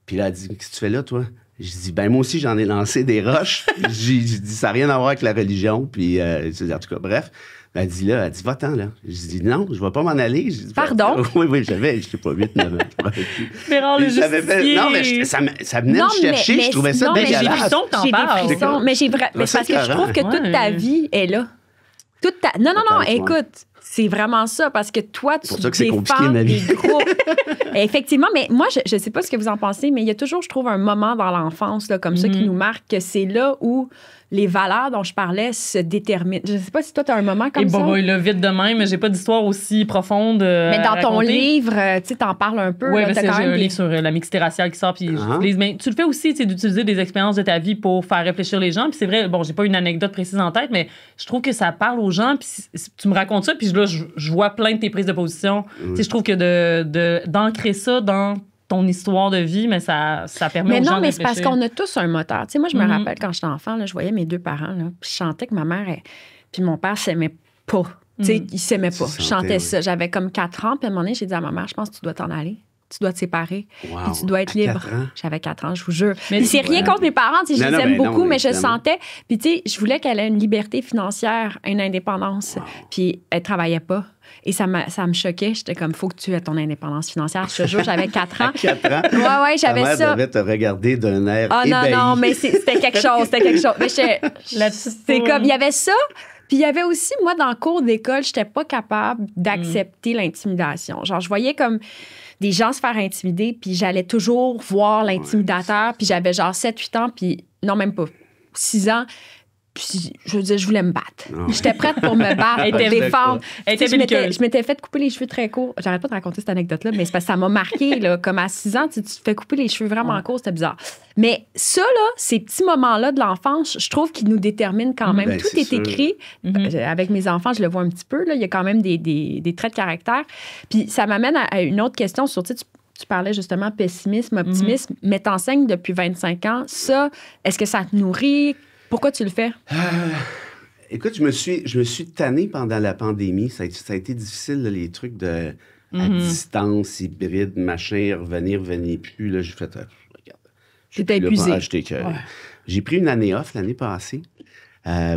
Puis là, elle dit, qu'est-ce que tu fais là, toi? Je dis, ben moi aussi, j'en ai lancé des roches. J'ai dit, ça n'a rien à voir avec la religion. Puis, en tout cas, bref. Elle dit, va-t'en, là. Je dis, non, je ne vais pas m'en aller. Je dis, Pardon? Oui, j'avais, je sais pas, 8, 9 ans. Mérard le Puis j'avais fait- justifié. Non, mais ça venait me chercher, je trouvais ça non, mais j'ai des dégueulasse. frissons que t'en J'ai des parles. frissons. Mais j'ai mais Ça, parce que je trouve que écœurant. toute ta Ouais. vie est là. Non, Peut-être, écoute, c'est vraiment ça, parce que toi, tu pour ça que c'est compliqué, défends ma vie. des groupes. Effectivement, mais moi, je ne sais pas ce que vous en pensez, mais il y a toujours, je trouve, un moment dans l'enfance, là, comme ça, qui nous marque, que c'est là où les valeurs dont je parlais se déterminent. Je ne sais pas si toi, tu as un moment comme Et ça. bon, il l'a vite de même, mais j'ai pas d'histoire aussi profonde. Mais dans à ton raconter. livre, tu sais, t'en parles un peu. Oui, là, mais t'as j'ai quand même un des- livre sur la mixité raciale qui sort, puis Ah. j'utilise. Mais tu le fais aussi, tu sais, d'utiliser des expériences de ta vie pour faire réfléchir les gens. Puis c'est vrai, bon, j'ai pas une anecdote précise en tête, mais je trouve que ça parle aux gens. Puis tu me racontes ça, puis là, je vois plein de tes prises de position. Tu sais, je trouve que d'ancrer ça dans ton histoire de vie, mais ça permet Mais aux gens non, de mais c'est parce réfléchir. qu'on a tous un moteur. Tu sais, moi, je me Mhm. rappelle quand j'étais enfant, là, je voyais mes 2 parents, là, puis je chantais que ma mère puis mon père s'aimaient pas. Tu sais, ils s'aimaient pas. Tu Je sentais, chantais oui. ça. J'avais comme 4 ans, puis à un moment donné, j'ai dit à ma mère, je pense que tu dois t'en aller. Tu dois te séparer. Wow. Puis tu dois être À libre. 4 ans? J'avais 4 ans, je vous jure. Mais Mais c'est tu- rien ouais. contre mes parents, tu sais, je Non, les non, aime ben non, beaucoup, mais je le évidemment. sentais. Puis tu sais, je voulais qu'elle ait une liberté financière, une indépendance. Puis elle travaillait pas. Et ça me choquait. J'étais comme, faut que tu aies ton indépendance financière. Je te jure, j'avais 4 ans. 4 ans. Ouais, Ta j'avais mère ça. devait te regarder d'un air Ah non, ébahi. non, mais c'était quelque chose, Mais La petite c'est poule. comme, il y avait ça. Puis il y avait aussi, moi, dans le cours d'école, j'étais pas capable d'accepter l'intimidation. Genre, je voyais comme des gens se faire intimider, puis j'allais toujours voir l'intimidateur, puis j'avais genre 7-8 ans, puis non, même pas, 6 ans. Puis, je veux dire, je voulais me battre. Ah. J'étais prête pour me battre, Elle pour était- défendre. Elle était Tu sais, belliqueuse. je m'étais fait couper les cheveux très courts. J'arrête pas de raconter cette anecdote-là, mais c'est parce que ça m'a marqué. Là, comme à 6 ans, tu te fais couper les cheveux vraiment courts, c'était bizarre. Mais ça, là, ces petits moments-là de l'enfance, je trouve qu'ils nous déterminent quand même. Ben, Tout c'est est sûr. écrit. Avec mes enfants, je le vois un petit peu. Là. Il y a quand même des traits de caractère. Puis ça m'amène à une autre question sur, tu sais, tu parlais justement pessimisme, optimisme, mais t'enseignes depuis 25 ans. Ça, est-ce que ça te nourrit? Pourquoi tu le fais? Écoute, je me suis tanné pendant la pandémie. Ça a été difficile, là, les trucs de à distance, hybride, machin, revenir plus. Là, j'ai fait, regarde, J'étais épuisé. J'ai pris une année off l'année passée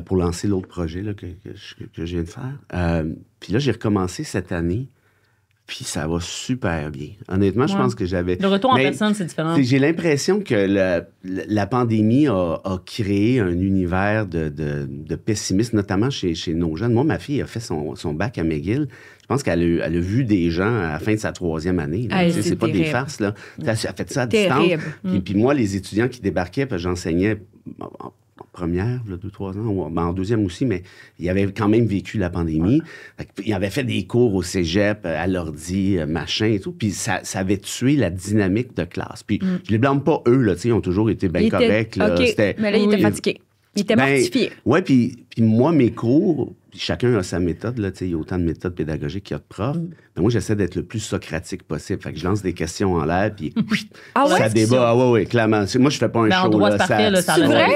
pour lancer l'autre projet là, que je viens de faire. Puis là, j'ai recommencé cette année. Puis ça va super bien. Honnêtement, je pense que j'avais... Le retour en personne, c'est différent. J'ai l'impression que la pandémie a créé un univers de pessimisme, notamment chez nos jeunes. Moi, ma fille a fait son bac à McGill. Je pense qu'elle a vu des gens à la fin de sa 3e année. C'est pas des farces. Là. Elle a fait ça à distance. Puis moi, les étudiants qui débarquaient, parce que j'enseignais... en première, là, 2-3 ans, en 2e aussi, mais il avait quand même vécu la pandémie. Il avait fait des cours au cégep, à l'ordi, machin et tout, puis ça avait tué la dynamique de classe. Puis je les blâme pas eux, là, ils ont toujours été bien corrects. Là, mais là, il était fatigué. Il était mortifié. Oui, puis moi, mes cours, chacun a sa méthode. Là, il y a autant de méthodes pédagogiques qu'il y a de profs. Mais moi, j'essaie d'être le plus socratique possible. Fait que je lance des questions en l'air, puis ça débat. Ah oui, clairement. Moi, je fais pas un show. Là, ça c'est vrai?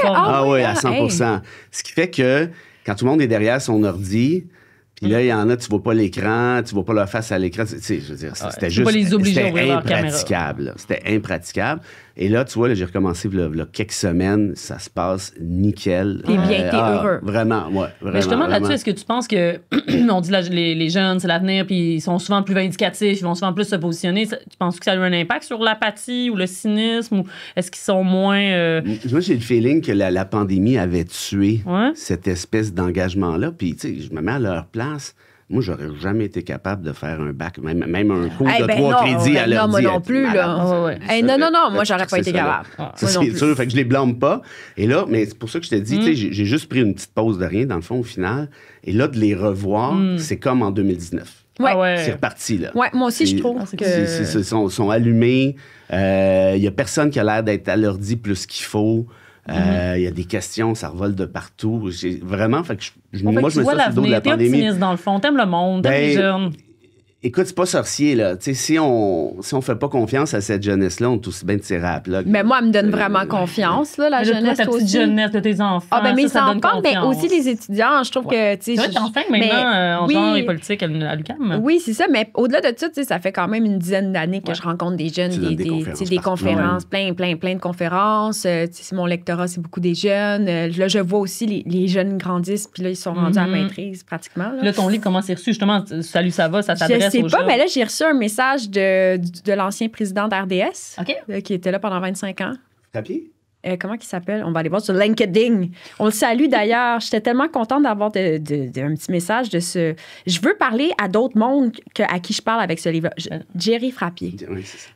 Oui, à 100%. Ce qui fait que quand tout le monde est derrière son ordi... Puis là, il y en a, tu vois pas l'écran, tu vois pas leur face à l'écran. Tu sais, je veux dire, c'était juste... C'était impraticable. C'était impraticable. Et là, tu vois, là, j'ai recommencé il y a quelques semaines. Ça se passe nickel. T'es bien, t'es heureux. Vraiment, ouais. Mais justement, là-dessus, est-ce que tu penses que... on dit les jeunes, c'est l'avenir, puis ils sont souvent plus vindicatifs, ils vont souvent plus se positionner. Tu penses que ça a eu un impact sur l'apathie ou le cynisme? Ou est-ce qu'ils sont moins... Moi, j'ai le feeling que la pandémie avait tué cette espèce d'engagement-là. Puis, tu sais, je me mets à leur place. Moi, j'aurais jamais été capable de faire un bac, même un cours de 3 crédits à l'heure. Non, moi non plus, là. Non, moi, j'aurais pas été capable. Ça, c'est sûr. Fait que je les blâme pas. Et là, mais c'est pour ça que je te dis, tu sais, j'ai juste pris une petite pause de rien, dans le fond, au final. Et là, de les revoir, c'est comme en 2019. C'est reparti, là. Ouais, moi aussi, je trouve que... Ils sont allumés. Il y a personne qui a l'air d'être à l'ordi plus qu'il faut. Il y a des questions, ça revole de partout. Vraiment, fait que moi, je me sens sur le dos de la pandémie. T'es optimiste, dans le fond. T'aimes le monde, t'aimes les jeunes. Écoute, c'est pas sorcier, là. Tu sais, si on fait pas confiance à cette jeunesse-là, on est aussi bien tiré à la plug. Mais moi, elle me donne vraiment confiance, là, la jeunesse. Ta petite jeunesse de tes enfants. Ah, ben, mes enfants, mais aussi les étudiants. Je trouve que, tu sais. C'est vrai, t'enseignes maintenant en genre et politique à l'UQAM. Oui, c'est ça. Mais au-delà de ça, tu sais, ça fait quand même une dizaine d'années que je rencontre des jeunes, des conférences, plein de conférences. Tu sais, mon lectorat, c'est beaucoup des jeunes. Là, je vois aussi les jeunes grandissent, puis là, ils sont rendus à maîtrise pratiquement. Là, ton livre, comment c'est reçu? Justement, Salut, ça va, ça t'adresse. Je sais pas, mais là, j'ai reçu un message de l'ancien président d'RDS, qui était là pendant 25 ans. Papier? Comment il s'appelle? On va aller voir sur LinkedIn. On le salue d'ailleurs. J'étais tellement contente d'avoir un petit message de ce... Je veux parler à d'autres mondes à qui je parle avec ce livre. Jerry Frappier. Oui, c'est ça.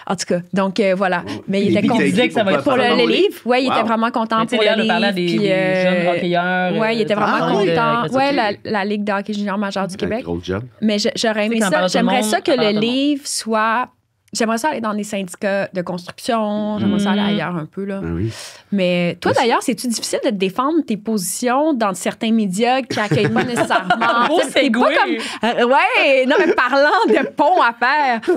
En tout cas, donc voilà. Mais il était content. Il disait que ça va être pour le livre. Oui, il était vraiment content pour le livre. Parlait des jeunes hockeyeurs. Oui, il était vraiment content. Oui, la Ligue de hockey junior majeur du Québec. Gros job. Mais j'aurais aimé ça. J'aimerais ça que le livre soit... J'aimerais ça aller dans des syndicats de construction. J'aimerais ça aller ailleurs un peu, là. Oui. Mais toi, d'ailleurs, c'est-tu difficile de défendre tes positions dans certains médias qui n'accueillent pas nécessairement? C'est pas comme... ouais, non, mais parlant de pont à faire. Tu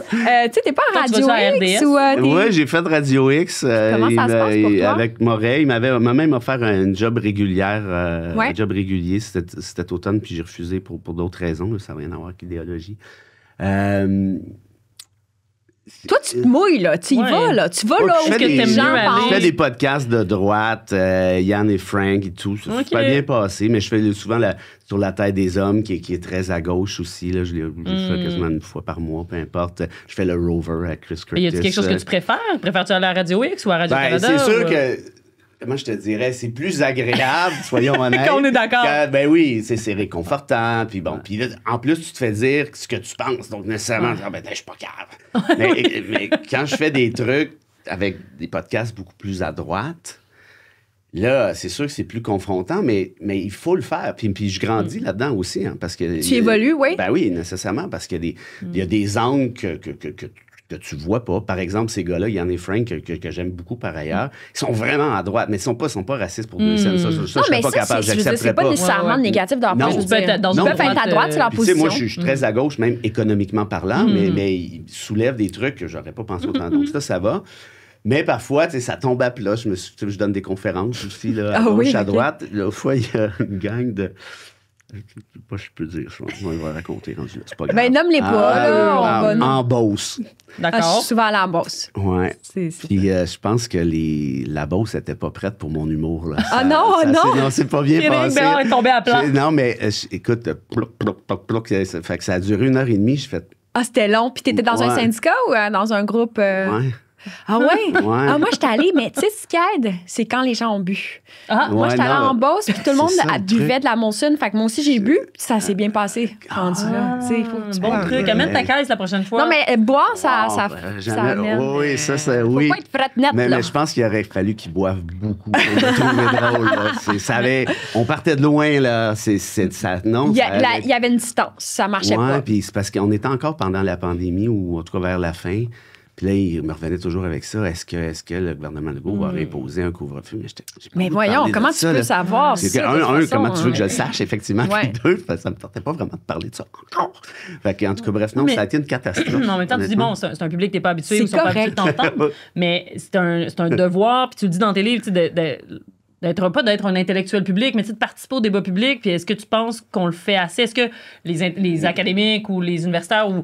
sais, t'es pas à Radio X ou... Oui, j'ai fait de Radio X. Comment ça se passe pour toi? Avec Moret. Il m'a même offert un job régulière. Un job régulier. C'était cet automne, puis j'ai refusé pour d'autres raisons. Ça n'a rien à voir avec l'idéologie. Toi, tu te mouilles, là. Tu y vas, là. Tu vas là où les gens pensent. Je fais des podcasts de droite, Yann et Frank et tout. Ça s'est pas bien passé, mais je fais souvent sur la Terre des hommes, qui est très à gauche aussi. Là. Je le fais quasiment une fois par mois, peu importe. Je fais le Rover avec Chris Curtis. Y a-t-il quelque chose que tu préfères? Préfères-tu aller à Radio X ou à Radio-Canada? C'est sûr que... Comment je te dirais, c'est plus agréable, soyons honnêtes. Quand on est d'accord. Ben oui, c'est réconfortant. Puis bon, puis là, en plus, tu te fais dire ce que tu penses. Donc, nécessairement, je suis pas capable. mais quand je fais des trucs avec des podcasts beaucoup plus à droite, là, c'est sûr que c'est plus confrontant, mais il faut le faire. Puis je grandis là-dedans aussi. Hein, parce que, tu évolues, oui? Ben oui, nécessairement, parce qu'il y a des angles que tu vois pas. Par exemple, ces gars-là, Yann et Frank, que j'aime beaucoup par ailleurs, ils sont vraiment à droite, mais ils sont pas racistes pour deux scènes. Ça, je serais pas capable, j'accepterais pas. C'est pas nécessairement négatif de leur part. Ils peuvent être à droite, c'est leur position. Moi, je suis très à gauche, même économiquement parlant, mais ils soulèvent des trucs que j'aurais pas pensé autant. Donc ça va. Mais parfois, tu sais, ça tombe à plat. Je donne des conférences aussi, là, à gauche, à droite. L'autre fois, il y a une gang Je peux dire, je vais raconter rendu là. C'est pas grave. Ben, nomme-les pas, là. En Beauce. D'accord. Je suis souvent allée en Beauce. Ouais. C'est Puis je pense que la Beauce n'était pas prête pour mon humour. Là. Non! Non, c'est pas bien Frédéric passé. Bérard est tombé à plat. Non, mais écoute, plouc, ça fait que ça a duré 1h30. J'ai fait... Ah, c'était long. Puis t'étais dans un syndicat ou dans un groupe? Ouais. Ah ouais? Ouais. Ah, moi, j'étais allée, mais tu sais, ce qui aide, c'est quand les gens ont bu. Ah, Moi, Ouais, j'étais allée non. en Beauce, puis tout le monde C'est ça, le buvait truc. de la Molson. Fait que moi aussi, j'ai bu, puis ça s'est bien passé. Rendu là. Tu sais, il faut que tu bon boives. truc. Amène ta caisse la prochaine fois. Non, mais boire, ça Jamais. amène. Oui, ça, c'est... Faut Oui. pas être frette nette, là. Mais je pense qu'il aurait fallu qu'ils boivent beaucoup pour le trouver drôle. Là. On partait de loin, là. Non, Il y avait une distance. Ça marchait ouais, pas. puis c'est parce qu'on était encore pendant la pandémie, ou en tout cas vers la fin. Puis là, il me revenait toujours avec ça. Est-ce que le gouvernement Legault va imposer un couvre-feu? Mais j'ai pas Mais envie de voyons, parler de comment ça, tu peux là. savoir C'est ça? que, de toute façon, comment tu veux que je le sache, effectivement? Ouais. Puis deux, ça me tentait pas vraiment de parler de ça encore. Fait que, en tout cas, bref, non, Mais- ça a été une catastrophe. En même temps, tu dis, honnêtement. bon, c'est un public que t'es pas habitué, C'est ou ils sont pas habitués correct. de t'entendre. Mais c'est un devoir, puis tu le dis dans tes livres, tu sais, d'être un intellectuel public, mais tu sais, de participer au débat public. Puis est-ce que tu penses qu'on le fait assez? Est-ce que les académiques ou les universitaires, ou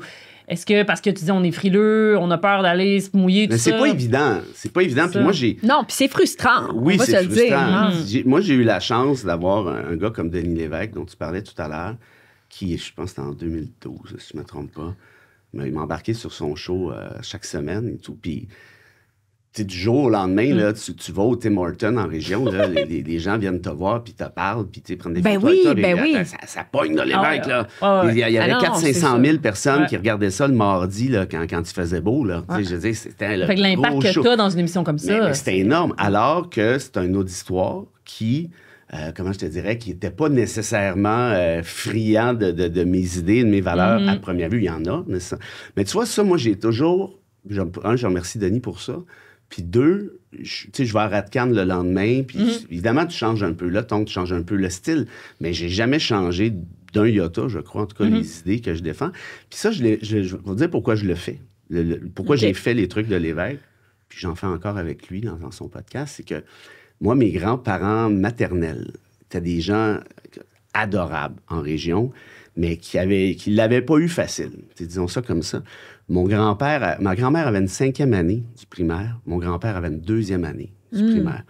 est-ce que parce que tu dis on est frileux, on a peur d'aller se mouiller, tout Mais ça? c'est pas évident. C'est pas évident. Puis moi, j'ai... Non, puis c'est frustrant. Oui, on va c'est se le dire. frustrant. hein. Moi, j'ai eu la chance d'avoir un gars comme Denis Lévesque, dont tu parlais tout à l'heure, qui, je pense, c'était en 2012, si je ne me trompe pas. Mais il m'a embarqué sur son show chaque semaine et tout. Puis, tu sais, du jour au lendemain, là, tu vas au Tim Hortons en région, là, les gens viennent te voir, puis te parlent, puis tu prennent des Ben photos oui, avec toi, ben puis, oui. Ça pogne dans Lévesque, là. Ouais. Il y avait Ah non, 400 c'est 500 000 personnes Ouais. qui regardaient ça le mardi, là, quand il faisait beau, là. Tu sais, je veux dire, c'était le Fait que l'impact gros que show. t'as dans une émission comme Mais ça. c'était énorme. Alors que c'est un auditoire qui, comment je te dirais, qui n'était pas nécessairement friand de mes idées, de mes valeurs. À première vue, il y en a. Mais tu vois, ça, moi, j'ai toujours... je remercie Denis pour ça. Puis deux, tu sais, je vais à Radcan le lendemain, puis évidemment, tu changes un peu le ton, tu changes un peu le style, mais j'ai jamais changé d'un iota, je crois, en tout cas, les idées que je défends. Puis ça, je vais vous dire pourquoi je le fais. Pourquoi j'ai fait les trucs de Lévesque, puis j'en fais encore avec lui dans son podcast, c'est que moi, mes grands-parents maternels étaient des gens adorables en région, mais qui l'avaient pas eu facile. Disons ça comme ça. Ma grand-mère avait une 5e année du primaire. Mon grand-père avait une 2e année du primaire.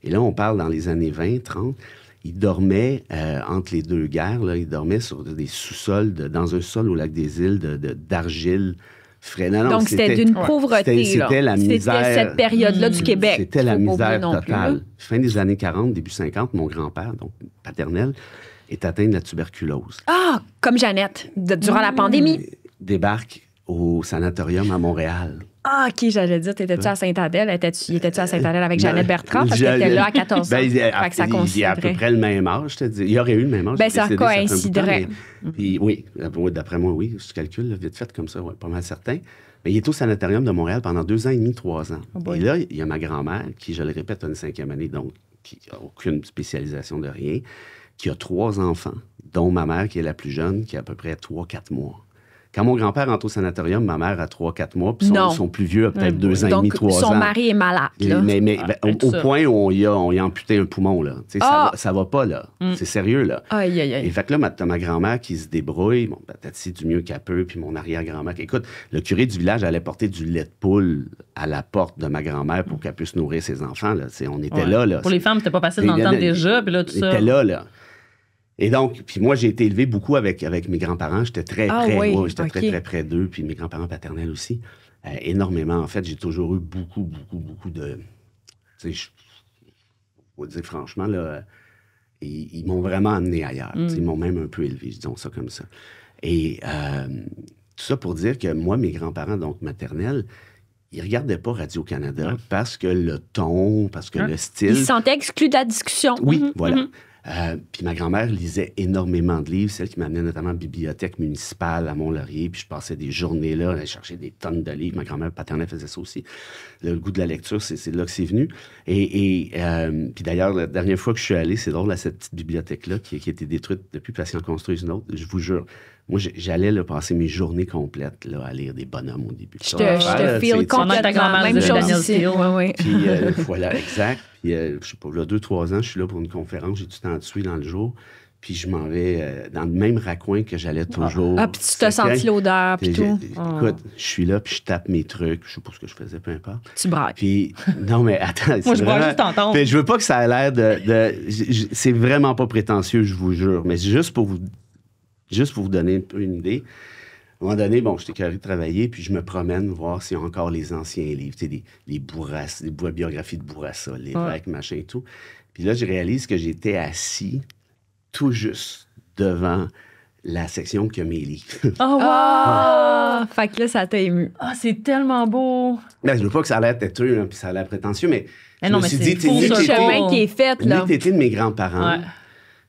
Et là, on parle dans les années 20, 30. Il dormait, entre les deux guerres, là, il dormait sur des sous-sols, dans un sol au lac des Îles d'argile frais. Non, Donc, c'était d'une pauvreté. C'était la misère. C'était cette période-là du Québec. C'était la Faut pas misère oublier non plus, totale. là. Fin des années 40, début 50, mon grand-père, donc paternel, est atteint de la tuberculose. Ah, comme Jeannette, durant la pandémie. Débarque au sanatorium à Montréal. Ah, OK, j'allais dire, t'étais-tu à Sainte-Adèle? Étais-tu à Sainte-Adèle avec Jeannette Bertrand? Parce qu'elle était là à 14 ans. Ben, Fait que ça il a à peu coïnciderait. près le même âge, je te dis. Il aurait eu le même âge. Ben, il est ça décédé, fait un bout de temps, coïnciderait. Puis oui, d'après moi, oui. Je calcule, là, vite fait comme ça, ouais, pas mal certain. Mais il est au sanatorium de Montréal pendant 2 ans et demi, 3 ans. boy. Et là, il y a ma grand-mère, qui, je le répète, a une 5e année, donc qui n'a aucune spécialisation de rien, qui a 3 enfants, dont ma mère, qui est la plus jeune, qui a à peu près 3-4 mois. Quand mon grand-père rentre au sanatorium, ma mère a 3-4 mois, puis Non. son plus vieux a peut-être 2 ans et demi, Donc, 3 ans. son mari est malade, là. Mais tout au ça. point où on y a amputé un poumon, là. Tu sais, Ah! ça va pas, là. C'est sérieux, là. Aïe, aïe, Et aïe. fait que là, t'as ma grand-mère qui se débrouille, bon, patati du mieux qu'elle peut, puis mon arrière-grand-mère. Écoute, le curé du village allait porter du lait de poule à la porte de ma grand-mère pour qu'elle puisse nourrir ses enfants, là. Tu sais, on était Ouais. là, là. Pour les femmes, c'était pas facile d'entendre déjà, puis là, tout On ça. était là, là. Et donc, puis moi, j'ai été élevé beaucoup avec mes grands-parents. J'étais très Ah près. oui, Ouais, j'étais ok. très, très près d'eux. Puis mes grands-parents paternels aussi. Énormément. En fait, j'ai toujours eu beaucoup de... Tu sais, je vais dire franchement, là, ils m'ont vraiment amené ailleurs. Tu sais, ils m'ont même un peu élevé, disons ça comme ça. Et tout ça pour dire que moi, mes grands-parents, donc maternels, ils regardaient pas Radio-Canada parce que le ton, parce que le style... Il se sentait exclu de la discussion. Oui, voilà. Puis ma grand-mère lisait énormément de livres, celle qui m'amenait notamment à la bibliothèque municipale à Mont-Laurier, puis je passais des journées là, elle cherchait des tonnes de livres. Ma grand-mère paternelle faisait ça aussi. Le goût de la lecture, c'est là que c'est venu. Et puis d'ailleurs, la dernière fois que je suis allé, c'est drôle, à cette petite bibliothèque-là, qui a été détruite depuis parce qu'ils en construisent une autre, je vous jure, moi, j'allais là, passer mes journées complètes là, à lire des bonhommes au début. Je te feel Pendant que ta complètement. grand-mère Même disait chose Daniel ici. Steele. Ouais, ouais. Puis voilà, exact. Puis je sais pas, là, 2-3 ans, je suis là pour une conférence, j'ai du temps à tuer dans le jour. puis je m'en vais dans le même raccoin que j'allais toujours. Ah, puis tu t'as senti l'odeur, puis tout. Écoute, je suis là, puis je tape mes trucs. Je sais pas ce que je faisais, peu importe. Tu brailles. Puis, non, mais attends. Moi, je braille juste t'entendre. Puis je veux pas que ça ait l'air c'est vraiment pas prétentieux, je vous jure, mais juste pour vous donner un peu une idée. À un moment donné, bon, j'étais carré de travailler, puis je me promène voir s'il y a encore les anciens livres, tu sais, les Bourassa, les biographies de Bourassa, l'évêque, machin et tout. Puis là, je réalise que j'étais assis tout juste devant la section que mes livres. Oh, wow! Fait que là, ça t'a ému. Ah, c'est tellement beau! Ben, je veux pas que ça a l'air têteux, hein, puis ça a l'air prétentieux, mais je non, me mais suis c'est dit, fou, C'est le ça. chemin qui est fait, là. t'étais de mes grands-parents. Ouais.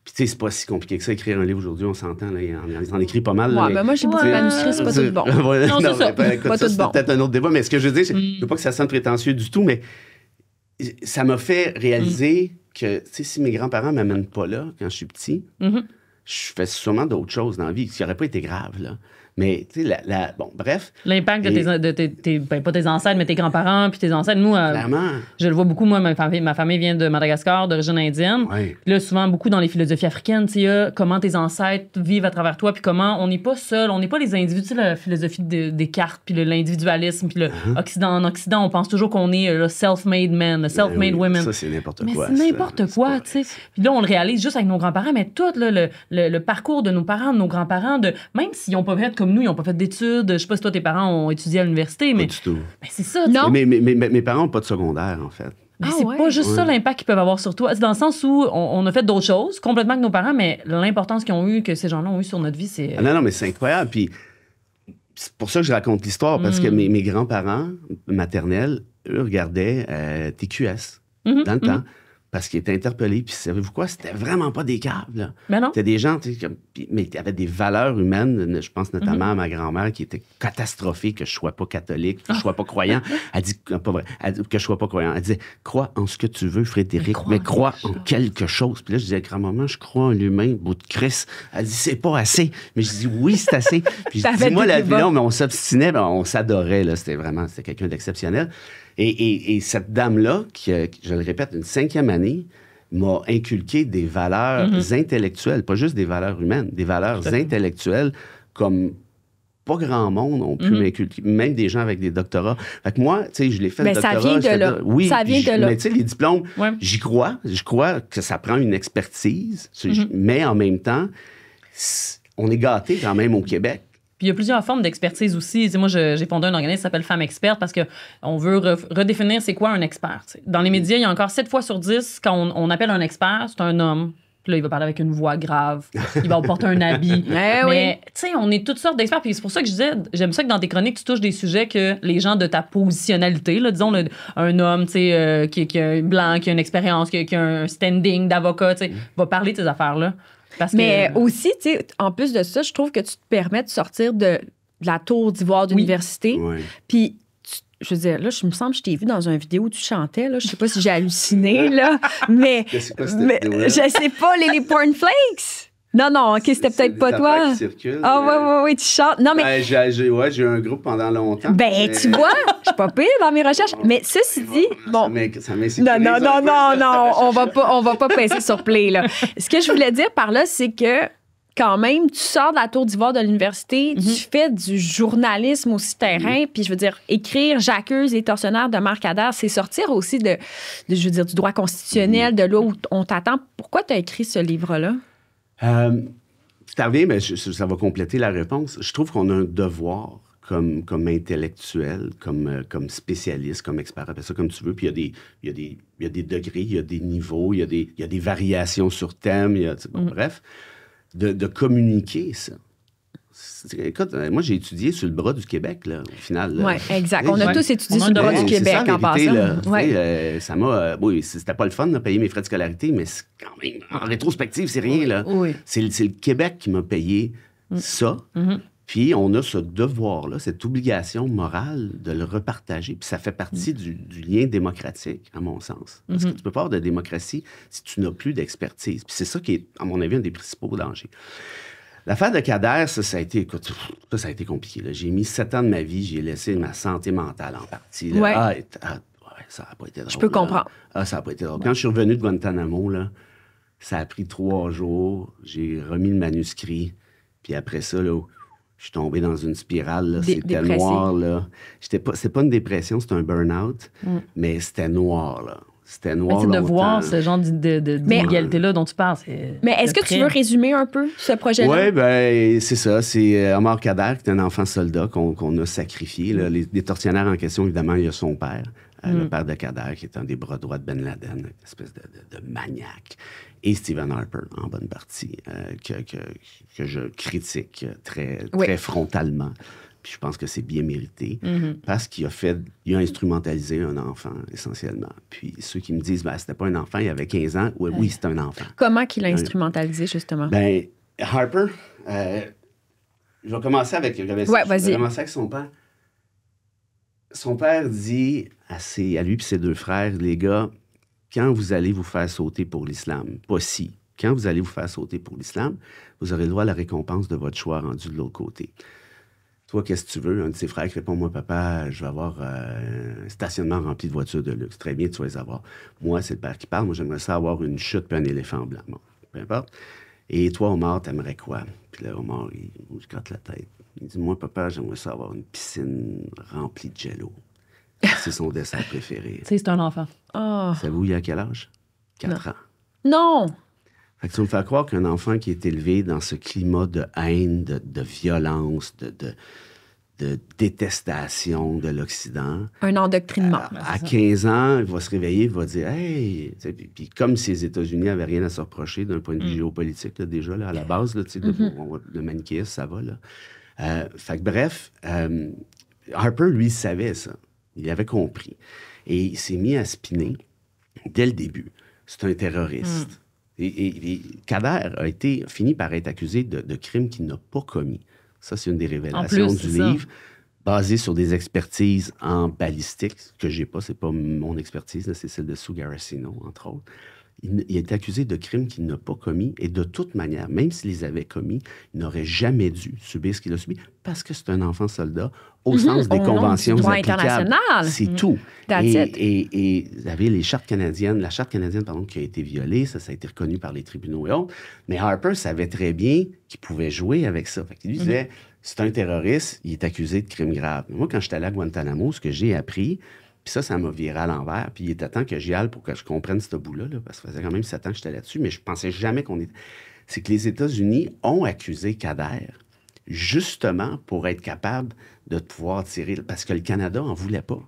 Puis, tu sais, c'est pas si compliqué que ça, écrire un livre aujourd'hui, on s'entend, là, il en écrit pas mal. Ouais, mais moi, j'ai beaucoup de manuscrits, c'est pas tout bon. Ouais, Non, c'est ça. Écoute, Pas ça, tout c'est bon. peut-être un autre débat, mais ce que je veux dire, c'est, je veux pas que ça sonne prétentieux du tout, mais ça m'a fait réaliser que, tu sais, si mes grands-parents m'amènent pas là, quand je suis petit, je fais sûrement d'autres choses dans la vie, ce qui n'aurait pas été grave, là. Mais, tu sais, bon, bref. L'impact de tes ben, pas tes ancêtres, mais tes grands-parents puis tes ancêtres. Nous, Clairement. je le vois beaucoup, moi, ma famille vient de Madagascar, d'origine indienne. Ouais. Puis là, souvent, beaucoup dans les philosophies africaines, tu sais, comment tes ancêtres vivent à travers toi, puis comment on n'est pas seul, on n'est pas les individus, tu sais, la philosophie des cartes, puis l'individualisme, puis en Occident, on pense toujours qu'on est le self-made man, le self-made Ben oui, women. Ça, c'est n'importe Mais quoi. c'est n'importe ça. quoi, tu sais. Puis là, on le réalise juste avec nos grands-parents, mais tout là, le parcours de nos parents, de nos grands-parents, même s'ils n'ont pas fait comme nous, ils n'ont pas fait d'études, je sais pas si toi, tes parents ont étudié à l'université, Pas mais du tout. c'est ça. Non. Mais mes parents n'ont pas de secondaire, en fait. Mais Ah c'est ouais? pas juste ça Ouais. l'impact qu'ils peuvent avoir sur toi. C'est dans le sens où on a fait d'autres choses complètement que nos parents, mais l'importance qu'ils ont eu, que ces gens-là ont eu sur notre vie, c'est. Ah non, mais c'est incroyable. Puis c'est pour ça que je raconte l'histoire, parce que mes grands-parents maternels, eux, regardaient TQS dans le temps, parce qu'ils étaient interpellés. Puis savez-vous quoi? C'était vraiment pas des caves, là. Ben non. C'était des gens, tu sais, mais qui avaient des valeurs humaines. Je pense notamment à ma grand-mère qui était catastrophée que je sois pas catholique, que je sois pas croyant. Elle dit, pas vrai, elle dit que je sois pas croyant. Elle disait, crois en ce que tu veux, Frédéric, mais crois en quelque chose. Puis là, je disais, grand-maman, je crois en l'humain, bout de Christ. Elle dit, c'est pas assez. Mais je dis, oui, c'est assez. Puis je dis, moi, la vie, non, mais on s'obstinait, ben, on s'adorait, là. C'était quelqu'un d'exceptionnel. Et cette dame-là, qui, je le répète, une 5e année, m'a inculqué des valeurs intellectuelles, pas juste des valeurs humaines, des valeurs intellectuelles comme pas grand monde ont pu m'inculquer, même des gens avec des doctorats. Fait que moi, tu sais, je l'ai fait le doctorat. Ça vient de là. Oui, ça vient de là. Mais tu sais, les diplômes, Ouais. j'y crois. Je crois que ça prend une expertise, mais en même temps, on est gâtés quand même au Québec. Puis il y a plusieurs formes d'expertise aussi. Tu sais, moi, j'ai fondé un organisme qui s'appelle Femmes Expertes parce qu'on veut redéfinir c'est quoi un expert. Tu sais. Dans les médias, il y a encore 7 fois sur 10, quand on appelle un expert, c'est un homme. Puis là, il va parler avec une voix grave. Il va porter un habit. Mais, tu sais, on est toutes sortes d'experts. Puis c'est pour ça que je disais, j'aime ça que dans tes chroniques, tu touches des sujets que les gens de ta positionnalité, là, disons, un homme, tu sais, qui est blanc, qui a une expérience, qui a un standing d'avocat, tu sais, va parler de ces affaires-là. Mais aussi, tu sais, en plus de ça, je trouve que tu te permets de sortir de la tour d'ivoire d'université. Ouais. Puis, je veux dire, là, je me semble que je t'ai vu dans une vidéo où tu chantais. Là. Je sais pas si j'ai halluciné, là. Mais, Je sais pas si mais je sais pas, les Pornflakes. Non, OK, c'était peut-être pas toi. Ah, oui, tu chantes. Non, mais. J'ai eu un groupe pendant longtemps. Ben, tu vois, je suis pas pire dans mes recherches. Mais ceci dit, bon. Ça m'insécurise Non, un peu. on va pas pincer sur play, là. Ce que je voulais dire par là, c'est que quand même, tu sors de la tour d'ivoire de l'université, tu fais du journalisme aussi terrain, puis je veux dire, écrire Jacqueuse et Tortionnaire de Marc Adair, c'est sortir aussi je veux dire, du droit constitutionnel, de là où on t'attend. Pourquoi tu as écrit ce livre-là? C'est arrivé, mais ça va compléter la réponse. Je trouve qu'on a un devoir comme intellectuel, comme spécialiste, comme expert, appelle ça comme tu veux. Puis il y a des degrés, il y a des niveaux, il y a des variations sur thème, bref, de communiquer ça. Écoute, moi, j'ai étudié sur le bras du Québec, là, au final. Oui, exact. On a tous étudié sur le bras du Québec en passant. Ça m'a... oui, c'était pas le fun de payer mes frais de scolarité, mais c'est quand même... En rétrospective, c'est rien, là. Oui. C'est le Québec qui m'a payé ça. Puis on a ce devoir-là, cette obligation morale de le repartager. Puis ça fait partie du lien démocratique, à mon sens. Parce que tu peux pas avoir de démocratie si tu n'as plus d'expertise. Puis c'est ça qui est, à mon avis, un des principaux dangers. L'affaire de Kader, ça a été compliqué. Là. J'ai mis 7 ans de ma vie, j'ai laissé ma santé mentale en partie. Là. Ouais. Ça n'a pas été drôle. Je peux comprendre. Ça n'a pas été drôle. Quand je suis revenu de Guantanamo, là, Ça a pris 3 jours. J'ai remis le manuscrit. Puis après ça, là, je suis tombé dans une spirale. Là. C'était dépressé. noir. Là. C'est pas une dépression, c'est un burn-out. Mais c'était noir. Là. C'était noir. De longtemps. voir ce genre d'inégalité-là dont tu parles. Mais est-ce que tu veux résumer un peu ce projet-là? Oui, ben c'est ça. C'est Omar Khadr, qui est un enfant soldat qu'on a sacrifié. Là. Les tortionnaires en question, évidemment, il y a son père, le père de Khadr, qui est un des bras droits de Ben Laden, une espèce de maniaque. Et Stephen Harper, en bonne partie, que je critique très frontalement. Puis je pense que c'est bien mérité parce qu'il a instrumentalisé un enfant, essentiellement. Puis ceux qui me disent, c'était pas un enfant, il avait 15 ans. Oui, c'est un enfant. Comment qu'il a instrumentalisé, justement? Ben, Harper, je vais commencer avec... vas-y. Je vais commencer avec son père. Son père dit à lui et ses 2 frères, les gars, quand vous allez vous faire sauter pour l'islam, pas si, quand vous allez vous faire sauter pour l'islam, vous aurez le droit à la récompense de votre choix rendu de l'autre côté. Toi, qu'est-ce que tu veux? Un de ses frères qui répond, moi, papa, je vais avoir un stationnement rempli de voitures de luxe. Très bien, tu vas les avoir. Moi, c'est le père qui parle. Moi, j'aimerais ça avoir une chute puis un éléphant blanc. Bon, peu importe. Et toi, Omar, t'aimerais quoi? Puis là, Omar, il se gratte la tête. Il dit, moi, papa, j'aimerais ça avoir une piscine remplie de jello. C'est son dessert préféré. Tu sais, c'est un enfant. Oh. Savez-vous, il a quel âge? 4 ans. Non! Fait que tu me fais croire qu'un enfant qui est élevé dans ce climat de haine, de violence, de détestation de l'Occident. Un endoctrinement. À 15 ans, il va se réveiller, il va dire « Hey! » Puis comme si les États-Unis n'avaient rien à se reprocher d'un point de vue géopolitique, là, déjà, là, à la base, là, le manichéisme, ça va. Là. Fait que bref, Harper, lui, savait ça. Il avait compris. Et il s'est mis à spinner dès le début. C'est un terroriste. Et Khadr a fini par être accusé de crimes qu'il n'a pas commis. Ça, c'est une des révélations du livre, basé sur des expertises en balistique, que j'ai pas, c'est pas mon expertise, là, c'est celle de Sue Garacino, entre autres. Il est accusé de crimes qu'il n'a pas commis, et de toute manière, même s'il les avait commis, il n'aurait jamais dû subir ce qu'il a subi, parce que c'est un enfant soldat, au sens des conventions applicables. C'est tout. Et vous avez la charte canadienne, qui a été violée, ça a été reconnu par les tribunaux et autres, mais Harper savait très bien qu'il pouvait jouer avec ça. Fait qu'il lui disait, c'est un terroriste, il est accusé de crimes graves. Moi, quand j'étais allé à Guantanamo, ce que j'ai appris, puis ça m'a viré à l'envers. Puis il était temps que j'y aille pour que je comprenne ce bout-là, parce que ça faisait quand même 7 ans que j'étais là-dessus, mais je pensais jamais qu'on était... C'est que les États-Unis ont accusé Khadr justement pour être capable de pouvoir tirer... Parce que le Canada en voulait pas.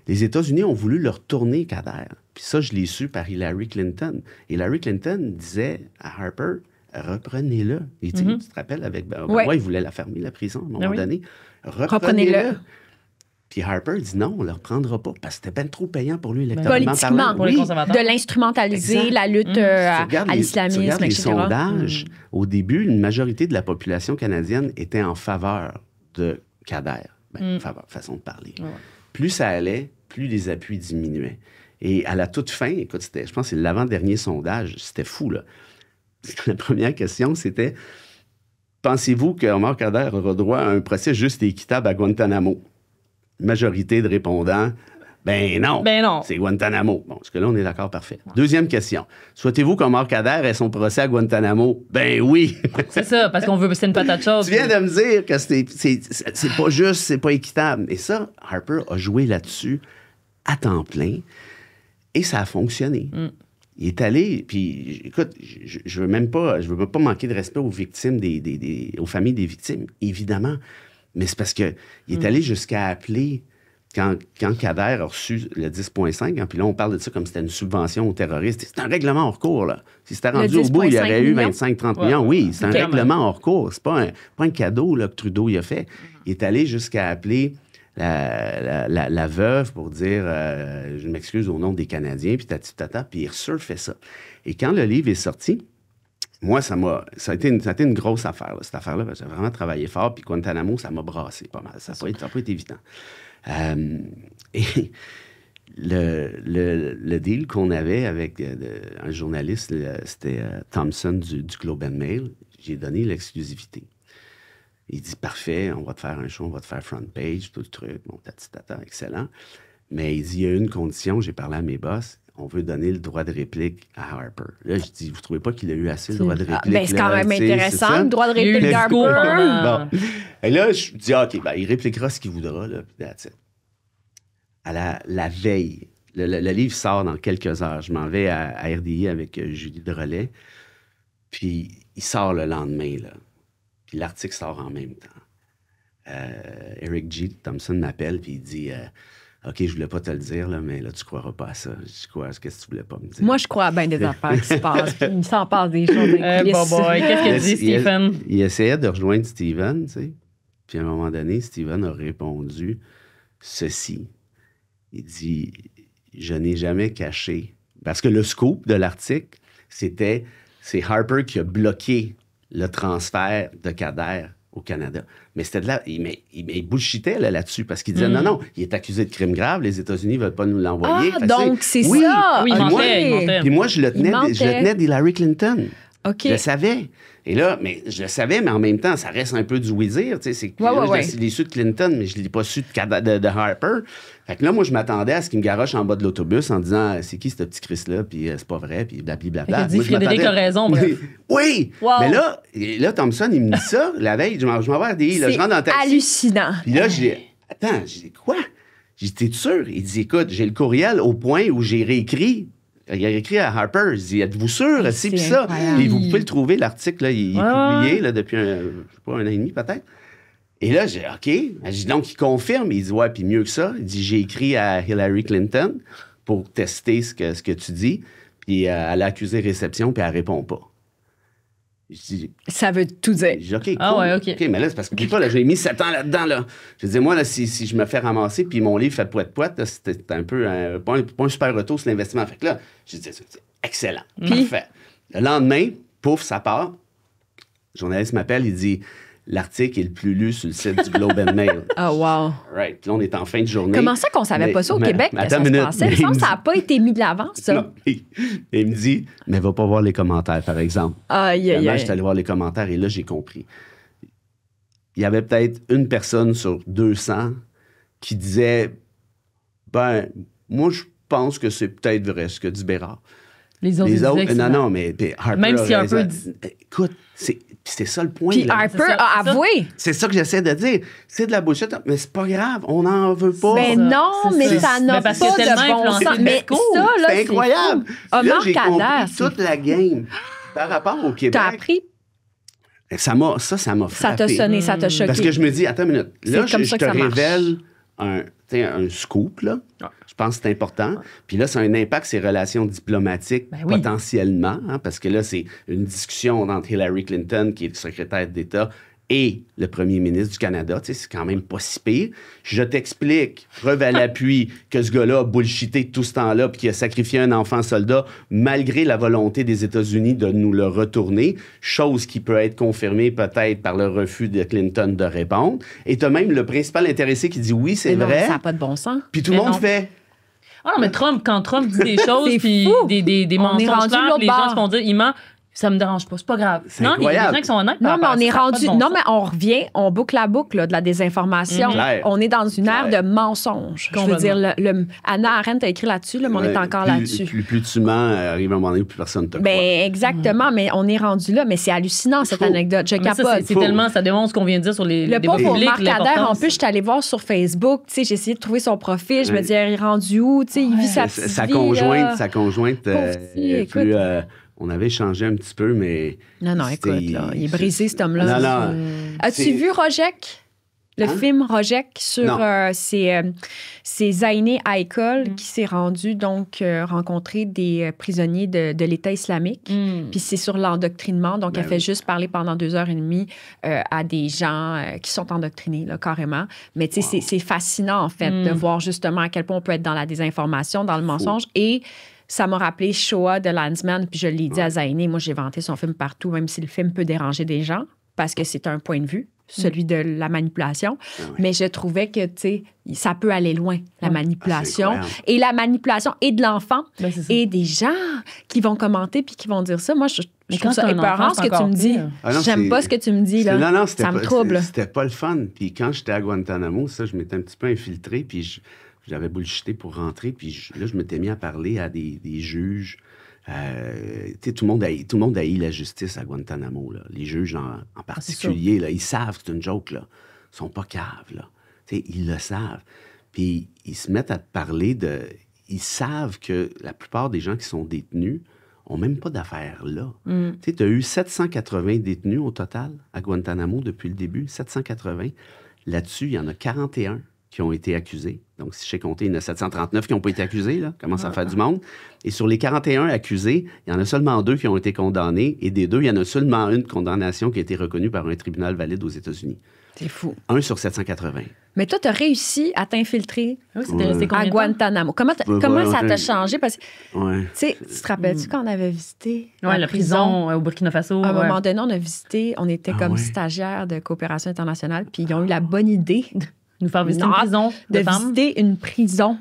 Les États-Unis ont voulu leur tourner Khadr. Puis ça, je l'ai su par Hillary Clinton. Hillary Clinton disait à Harper, reprenez-le. Et tu te rappelles, avec il voulait la fermer, la prison, à un moment donné. Reprenez-le. Puis Harper dit non, on ne le reprendra pas parce que c'était bien trop payant pour lui électoralement politiquement, pour les conservateurs. De l'instrumentaliser, la lutte à l'islamisme, tu regardes les etc. sondages. Au début, une majorité de la population canadienne était en faveur de Khadr. Façon de parler. Plus ça allait, plus les appuis diminuaient. Et à la toute fin, écoute, je pense que c'est l'avant-dernier sondage, c'était fou, là. La première question, c'était pensez-vous que Omar Khadr aura droit à un procès juste et équitable à Guantanamo? Majorité de répondants, ben non. C'est Guantanamo. Bon, jusque-là, on est d'accord, parfait. Deuxième question. Souhaitez-vous qu'Omar Khadr ait son procès à Guantanamo? Ben oui. C'est ça, parce qu'on veut, c'est une patate chaude. Tu viens de me dire que c'est pas juste, c'est pas équitable. Et ça, Harper a joué là-dessus à temps plein et ça a fonctionné. Il est allé, puis écoute, je veux pas manquer de respect aux victimes, aux familles des victimes, évidemment. Mais c'est parce qu'il est allé jusqu'à appeler, quand Khadr a reçu le 10,5, puis là, on parle de ça comme si c'était une subvention aux terroristes. C'est un règlement hors cours, là. Si c'était rendu au bout, il y aurait eu 25-30 millions. Oui, c'est un règlement hors cours. C'est pas un cadeau là, que Trudeau il a fait. Il est allé jusqu'à appeler la veuve pour dire je m'excuse au nom des Canadiens, puis puis il resurfait ça. Et quand le livre est sorti, moi, ça a été une grosse affaire, là, cette affaire-là. J'ai vraiment travaillé fort, puis Guantanamo, ça m'a brassé pas mal. Ça n'a pas été évident. Et le deal qu'on avait avec un journaliste, c'était Thompson du Globe and Mail, j'ai donné l'exclusivité. Il dit, parfait, on va te faire un show, on va te faire front page, tout le truc, bon, excellent. Mais il dit, il y a une condition, j'ai parlé à mes boss, on veut donner le droit de réplique à Harper. Là, je dis, vous trouvez pas qu'il a eu assez le droit de réplique? Ben, c'est quand même là, intéressant, le droit de Il y a eu réplique le discours d'Harper. pendant- Bon. Et là, je dis, OK, ben, il répliquera ce qu'il voudra, là, puis that's it. À la veille, le livre sort dans quelques heures. Je m'en vais à RDI avec Julie Drolet, puis il sort le lendemain, là. Puis l'article sort en même temps. Eric G. Thompson m'appelle, puis il dit... OK, je voulais pas te le dire, là, mais là, tu croiras pas à ça. Je dis quoi? Qu'est-ce que tu voulais pas me dire? Moi, je crois à bien des affaires qui se passent. Puis il s'en passe des choses dans les coulisses. Qu'est-ce que dit Stephen? Il essayait de rejoindre Steven, tu sais. Puis à un moment donné, Steven a répondu ceci. Il dit, je n'ai jamais caché. Parce que le scoop de l'article, c'est Harper qui a bloqué le transfert de Kader au Canada. Mais c'était de là, il bullshitait là-dessus parce qu'il disait non, il est accusé de crime grave, les États-Unis ne veulent pas nous l'envoyer. Ah, donc c'est oui, ça! Oui, il mentait. Puis moi, je le tenais d'Hillary Clinton. OK. Je le savais. Et là, je le savais, mais en même temps, ça reste un peu du oui-dire. Tu sais, je l'ai su de Clinton, mais je ne l'ai pas su de Harper. Fait que là, moi, je m'attendais à ce qu'il me garoche en bas de l'autobus en disant c'est qui ce petit Chris-là, puis c'est pas vrai, puis blablabla. Il a dit Frédéric a raison, bref. Oui! Wow. Mais là, Thompson, il me dit ça la veille, je m'en vais à RDI, là, je rentre dans le taxi. Hallucinant. Puis là, attends, j'ai dit quoi? J'ai dit, t'es sûr? Il dit, écoute, j'ai le courriel au point où j'ai réécrit. Il a écrit à Harper. Il dit, êtes-vous sûr? C'est puis ça. Puis vous pouvez le trouver, l'article, là, il est publié là, depuis je sais pas, 1 an et demi peut-être. Et là, j'ai dit, OK. J'ai dit, donc, il confirme. Il dit, ouais, puis mieux que ça. Il dit, j'ai écrit à Hillary Clinton pour tester ce que tu dis. Puis elle a accusé réception, puis elle répond pas. Je dis, ça veut tout dire. Je dis, OK, cool. Ah ouais, OK. Mais là, c'est parce que, dis pas, là, j'ai mis 7 ans là-dedans, là. Je dis, moi, là, si je me fais ramasser, puis mon livre fait poète-poète, là, c'était un peu, pas un super retour sur l'investissement. Fait que là, je dis, c'est excellent. Parfait. Le lendemain, pouf, ça part. Le journaliste m'appelle, il dit, l'article est le plus lu sur le site du Globe and Mail. Oh, wow. Right. Puis là, on est en fin de journée. Comment ça qu'on savait pas ça au Québec, que ça se passait? Il me semble que ça n'a pas été mis de l'avant, ça. Non, il me dit, mais va pas voir les commentaires, par exemple. Aïe, aïe, aïe. Je suis allé voir les commentaires et là, j'ai compris. Il y avait peut-être une personne sur 200 qui disait, ben, moi, je pense que c'est peut-être vrai ce que dit Bérard. Les autres, non, mais Harper même si Harper dit... Écoute, c'est ça le point. Puis là. Harper a avoué. C'est ça que j'essaie de dire. C'est de la bullshit, mais c'est pas grave. On n'en veut pas. Mais non, mais ça n'a pas parce que tellement de bon influencé sens. le Mais discours. ça, là, c'est incroyable. Omar Là, j'ai Kader, compris toute la game par rapport au Québec. T'as appris, Ça m'a ça frappé. t'a sonné, ça t'a choqué. Parce que je me dis, attends une minute. Là, C'est comme je ça te que ça marche. révèle un scoop, là. Je pense que c'est important. Puis là, ça a un impact sur les relations diplomatiques, potentiellement, hein, parce que là, c'est une discussion entre Hillary Clinton, qui est le secrétaire d'État, et le premier ministre du Canada. Tu sais, c'est quand même pas si pire. Je t'explique, preuve à l'appui, que ce gars-là a bullshité tout ce temps-là puis qu'il a sacrifié un enfant soldat malgré la volonté des États-Unis de nous le retourner, chose qui peut être confirmée peut-être par le refus de Clinton de répondre. Et tu as même le principal intéressé qui dit oui, c'est Mais non, vrai. ça n'a pas de bon sens. Puis tout le Mais monde non. fait... Ah non, mais quand Trump dit des choses, C'est puis fou. des On est mensonges rendu clairs, l'autre puis les gens bord. se font dire, il ment, ça me dérange pas, c'est pas grave. C'est Non, il y a incroyable. des gens qui sont honnêtes. Non, par mais on rapport à est ça, ça a pas rendu. de bon Non, sens. mais on revient, on boucle la boucle là, de la désinformation. Clair. On est dans une ère Clair. de mensonges. Je veux Complètement. dire, Anna Arendt a écrit là-dessus, là, mais on est encore là-dessus. Plus tu mens, arrive un moment donné où plus personne te croit. Ben, exactement, mais on est rendu là. Mais c'est hallucinant, cette Faux. anecdote. Je Mais ça, capote. c'est tellement, ça démontre ce qu'on vient de dire sur les Le débats pauvre publics. Marc Kader, en l'importance. plus, je suis allée voir sur Facebook. Tu sais, j'ai essayé de trouver son profil. Je me Ouais. disais, il est rendu où? Tu sais, il vit sa petite Sa vie, conjointe, là. sa conjointe Pauvre petit, est écoute. plus... on avait échangé un petit peu, mais... Non, c'était- écoute, là, il est brisé, cet homme-là. Non. As-tu c'est- vu Rojek? Le Hein? film Rojek sur Non. c'est Zainé Haikal qui s'est rendu donc rencontrer des prisonniers de l'État islamique. Puis c'est sur l'endoctrinement. Donc, Ben elle fait oui. juste parler pendant 2h30 à des gens qui sont endoctrinés, là, carrément. Mais tu sais, c'est fascinant, en fait, de voir justement à quel point on peut être dans la désinformation, dans le mensonge. Et ça m'a rappelé Shoah de Landsman. Puis je l'ai dit à Zainé, moi, j'ai vanté son film partout, même si le film peut déranger des gens, parce que c'est un point de vue, celui de la manipulation. Mais je trouvais que, tu sais, ça peut aller loin, la manipulation. Ah, c'est incroyable. Et la manipulation et de l'enfant Ben, c'est ça. et des gens qui vont commenter puis qui vont dire ça. Moi, je Mais trouve quand ça c'est un épeurant, enfant, ce c'est que tu encore me dis. pire. Ah non, J'aime c'est- pas ce que tu me dis, là. Non, ça me trouble. C'était pas le fun. Puis quand j'étais à Guantanamo, ça, je m'étais un petit peu infiltré. Puis J'avais bullshité pour rentrer, puis là, je m'étais mis à parler à des juges. Tout le monde haït la justice à Guantanamo. Là. Les juges en particulier, là, ils savent que c'est une joke. Là. Ils sont pas caves. Là. Ils le savent. Puis ils se mettent à te parler de... Ils savent que la plupart des gens qui sont détenus n'ont même pas d'affaires là. Tu as eu 780 détenus au total à Guantanamo depuis le début. 780. Là-dessus, il y en a 41 qui ont été accusés. Donc, si je sais compter, il y en a 739 qui n'ont pas été accusés. Là. Commence à faire du monde. Et sur les 41 accusés, il y en a seulement 2 qui ont été condamnés. Et des 2, il y en a seulement une condamnation qui a été reconnue par un tribunal valide aux États-Unis. C'est fou. 1 sur 780. Mais toi, tu as réussi à t'infiltrer C'était resté combien à de temps? Guantanamo. Comment ça t'a changé? Parce que, tu sais, tu te rappelles-tu quand on avait visité la prison au Burkina Faso? À un moment donné, on a visité, on était comme stagiaires de coopération internationale, puis ils ont eu la bonne idée nous faire visiter une prison de visiter une prison.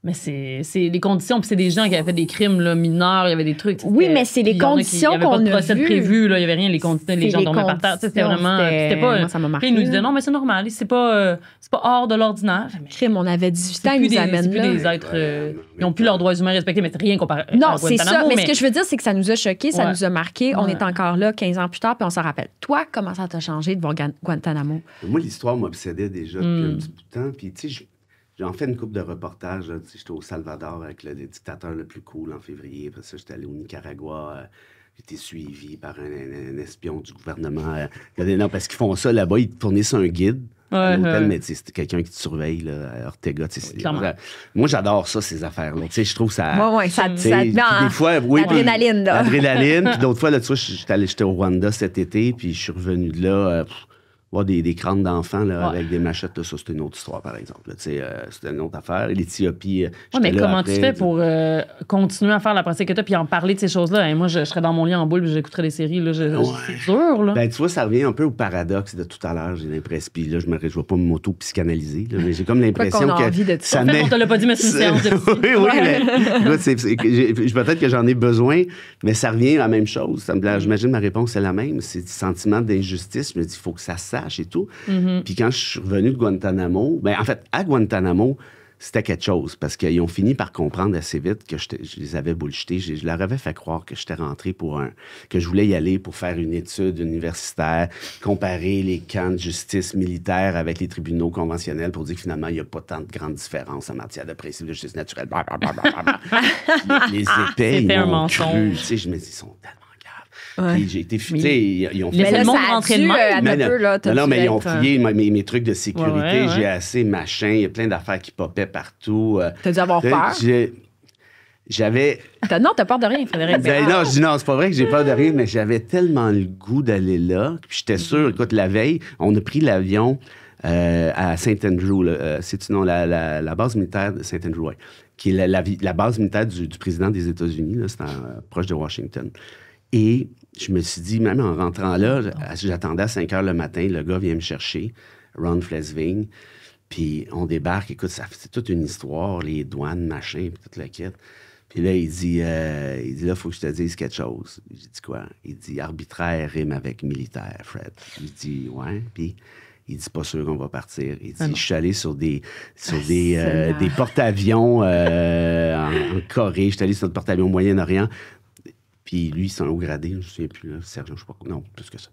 Mais c'est les conditions, puis c'est des gens qui avaient fait des crimes là, mineurs, il y avait des trucs. Oui, mais c'est les conditions qu'on a vues. Il n'y avait pas de procès prévu, là, il n'y avait rien, les gens tombaient par terre. C'était vraiment... Moi, ça m'a marqué. Ils nous disaient, non, mais c'est normal, c'est pas hors de l'ordinaire. Crime, on avait 18 ans, ils nous amènent là. C'est plus des êtres... ils n'ont plus leurs droits humains respectés, mais c'est rien comparé à Non, c'est Guantanamo, ça. Mais ce que je veux dire, c'est que ça nous a choqués, ça nous a marqués. On Ouais. est encore là 15 ans plus tard, puis on s'en rappelle. Toi, comment ça t'a changé de voir Guantanamo? Moi, l'histoire m'obsédait déjà depuis un petit bout de temps. Puis, tu sais, j'en fais une couple de reportages. J'étais au Salvador avec le dictateur le plus cool en février. Après ça, j'étais allé au Nicaragua. J'ai été suivi par un espion du gouvernement. Non, parce qu'ils font ça là-bas. Ils te fournissent un guide à l'hôtel, mais c'est quelqu'un qui te surveille là, à Ortega. Moi, j'adore ça, ces affaires-là. Je trouve ça... Oui, ça te met des fois, oui, l'adrénaline. L'adrénaline. Puis d'autres fois, là, tu vois, j'étais au Rwanda cet été, puis je suis revenu de là... voir des crânes d'enfants là, avec des machettes, là, ça, c'était une autre histoire, par exemple. C'était une autre affaire. L'Éthiopie, mais comment tu fais pour continuer à faire la pratique que tu as puis en parler de ces choses-là? Et moi, je serais dans mon lit en boule puis j'écouterais des séries. Là, c'est dur. Là. Ben, tu vois, ça revient un peu au paradoxe de tout à l'heure, j'ai l'impression. Puis là, je ne vais pas m'auto-psychanalyser, là, mais j'ai comme l'impression que... envie de ça en fait, on te l'a pas dit, mais c'est une séance de psy. Oui, mais écoute, peut-être que j'en ai besoin, mais ça revient à la même chose. J'imagine ma réponse est la même. C'est le sentiment d'injustice. Je me dis, il faut que ça sache et tout. Puis quand je suis revenu de Guantanamo, ben en fait, à Guantanamo, c'était quelque chose parce qu'ils ont fini par comprendre assez vite que je les avais bullshités. Je leur avais fait croire que j'étais rentré que je voulais y aller pour faire une étude universitaire, comparer les camps de justice militaire avec les tribunaux conventionnels pour dire que finalement, il n'y a pas tant de grandes différences en matière de principe de justice naturelle. Les épais, ils m'ont cru. Tu sais, je me dis, ils sont tellement... Puis j'ai été fouillé. Ils ont fait le monde rentrer de même. Non, mais ils ont fouillé mes trucs de sécurité. J'ai assez machin. Il y a plein d'affaires qui popaient partout. T'as dû avoir peur? J'avais... Non, t'as peur de rien, Frédéric. Non, je dis non, c'est pas vrai que j'ai peur de rien, mais j'avais tellement le goût d'aller là. Puis j'étais sûr, écoute, la veille, on a pris l'avion à Saint-Andrew. C'est la base militaire de Saint-Andrew, qui est la base militaire du président des États-Unis. C'est proche de Washington. Et je me suis dit, même en rentrant là, j'attendais à 5 heures le matin, le gars vient me chercher, Ron Flesvig, puis on débarque, écoute, c'est toute une histoire, les douanes, machin, puis toute la quête. Puis là, il dit, là, il faut que je te dise quelque chose. J'ai dit quoi? Il dit, arbitraire rime avec militaire, Fred. Je dis, ouais, puis... Il dit, pas sûr qu'on va partir. Il dit, je suis allé sur des porte-avions en Corée, je suis allé sur des porte-avions au Moyen-Orient. Puis lui, c'est un haut gradé, je ne me souviens plus, là, Sergent, je ne sais pas, non, plus que ça.